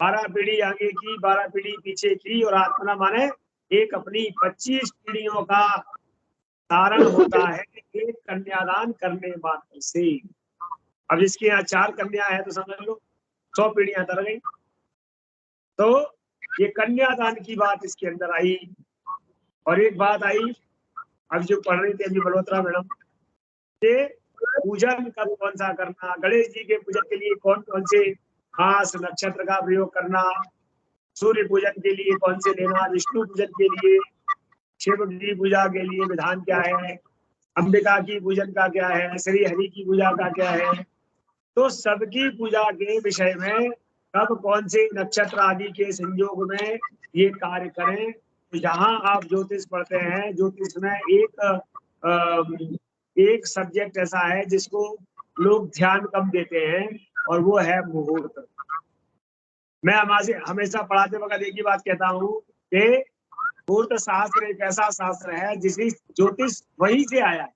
12 पीढ़ी आगे की, 12 पीढ़ी पीछे की, और आत्मना माने एक अपनी 25 पीढ़ियों का तारण होता है एक कन्यादान करने मात्र से। अब जिसके यहाँ 4 कन्या है तो समझ लो 100 पीढ़ियां तर गई। तो ये कन्यादान की बात इसके अंदर आई। और एक बात आई अब जो पढ़ रही थी अभी मल्होत्रा मैडम, ये पूजन कब कौन सा करना, गणेश जी के पूजन के लिए कौन कौन से मास नक्षत्र का प्रयोग करना, सूर्य पूजन के लिए कौन से लेना, विष्णु पूजन के लिए, शिव की पूजा के लिए विधान क्या है, अंबिका की पूजन का क्या है, श्री हरि की पूजा का क्या है। तो सबकी पूजा के विषय में कब कौन से नक्षत्र आदि के संयोग में ये कार्य करें। तो जहाँ आप ज्योतिष पढ़ते हैं, ज्योतिष में एक सब्जेक्ट ऐसा है जिसको लोग ध्यान कम देते हैं और वो है मुहूर्त। मैं हमेशा पढ़ाते वक्त एक ही बात कहता हूँ कि मुहूर्त शास्त्र एक ऐसा शास्त्र है जिसकी ज्योतिष वहीं से आया है।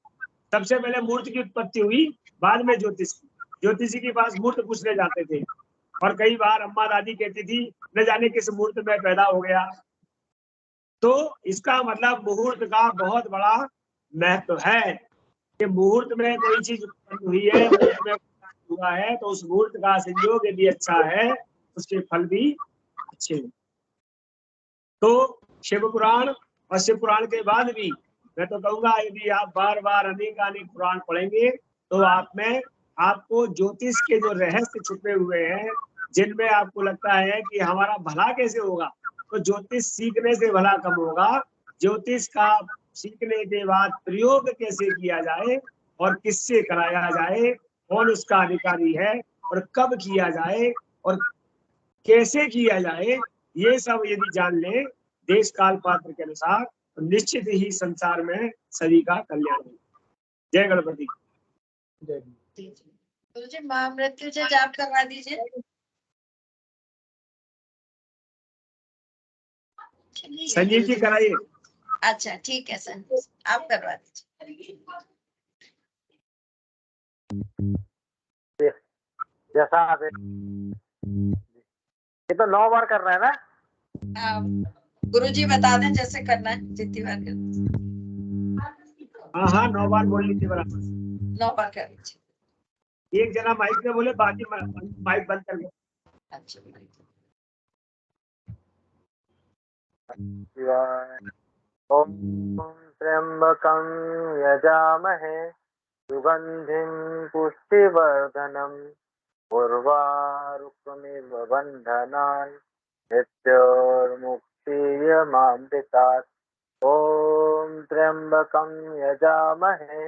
सबसे पहले मुहूर्त की उत्पत्ति हुई, बाद में ज्योतिष की। ज्योतिषी के पास मुहूर्त पूछने जाते थे और कई बार अम्मा दादी कहती थी न जाने किस मुहूर्त में पैदा हो गया। तो इसका मतलब मुहूर्त का बहुत बड़ा महत्व है कि मुहूर्त में कोई चीज उत्पन्न हुई है, मुहूर्त में हुआ है, तो उस मुहूर्त का संयोग यदि अच्छा है उसके फल भी अच्छे हैं। तो शिव पुराण और शिव पुराण के बाद भी मैं तो कहूंगा यदि आप बार बार अनेक पुराण पढ़ेंगे तो आप में आपको ज्योतिष के जो रहस्य छुपे हुए हैं, जिनमें आपको लगता है कि हमारा भला कैसे होगा, तो ज्योतिष सीखने से भला कम होगा। ज्योतिष का सीखने के बाद प्रयोग कैसे किया जाए और किससे कराया जाए, कौन उसका अधिकारी है और कब किया जाए और कैसे किया जाए, ये सब यदि जान ले देश काल पात्र के अनुसार निश्चित ही संसार में सभी का कल्याण हो। जय गणपति। जय। गुरु जी महामृत्युंजय जाप करवा दीजिए। संजीव जी कराइए। अच्छा ठीक है सर, आप करवा दीजिए। जैसा आप ये तो 9 बार कर रहे हैं ना? गुरु जी बता दें जैसे करना है, जितनी बार करना। हाँ हाँ 9 बार बोल लीजिए बराबर। 9 बार कर लीजिए। एक जना माइक में बोले, बाकी माइक बंद कर दो। अच्छा ओम त्र्यंबकं यजामहे सुगंधिं पुष्टिवर्धनम् उर्वारुकमिव बन्धनान् मृत्योर्मुक्षीयमामृतात्। ओम त्र्यंबकं यजामहे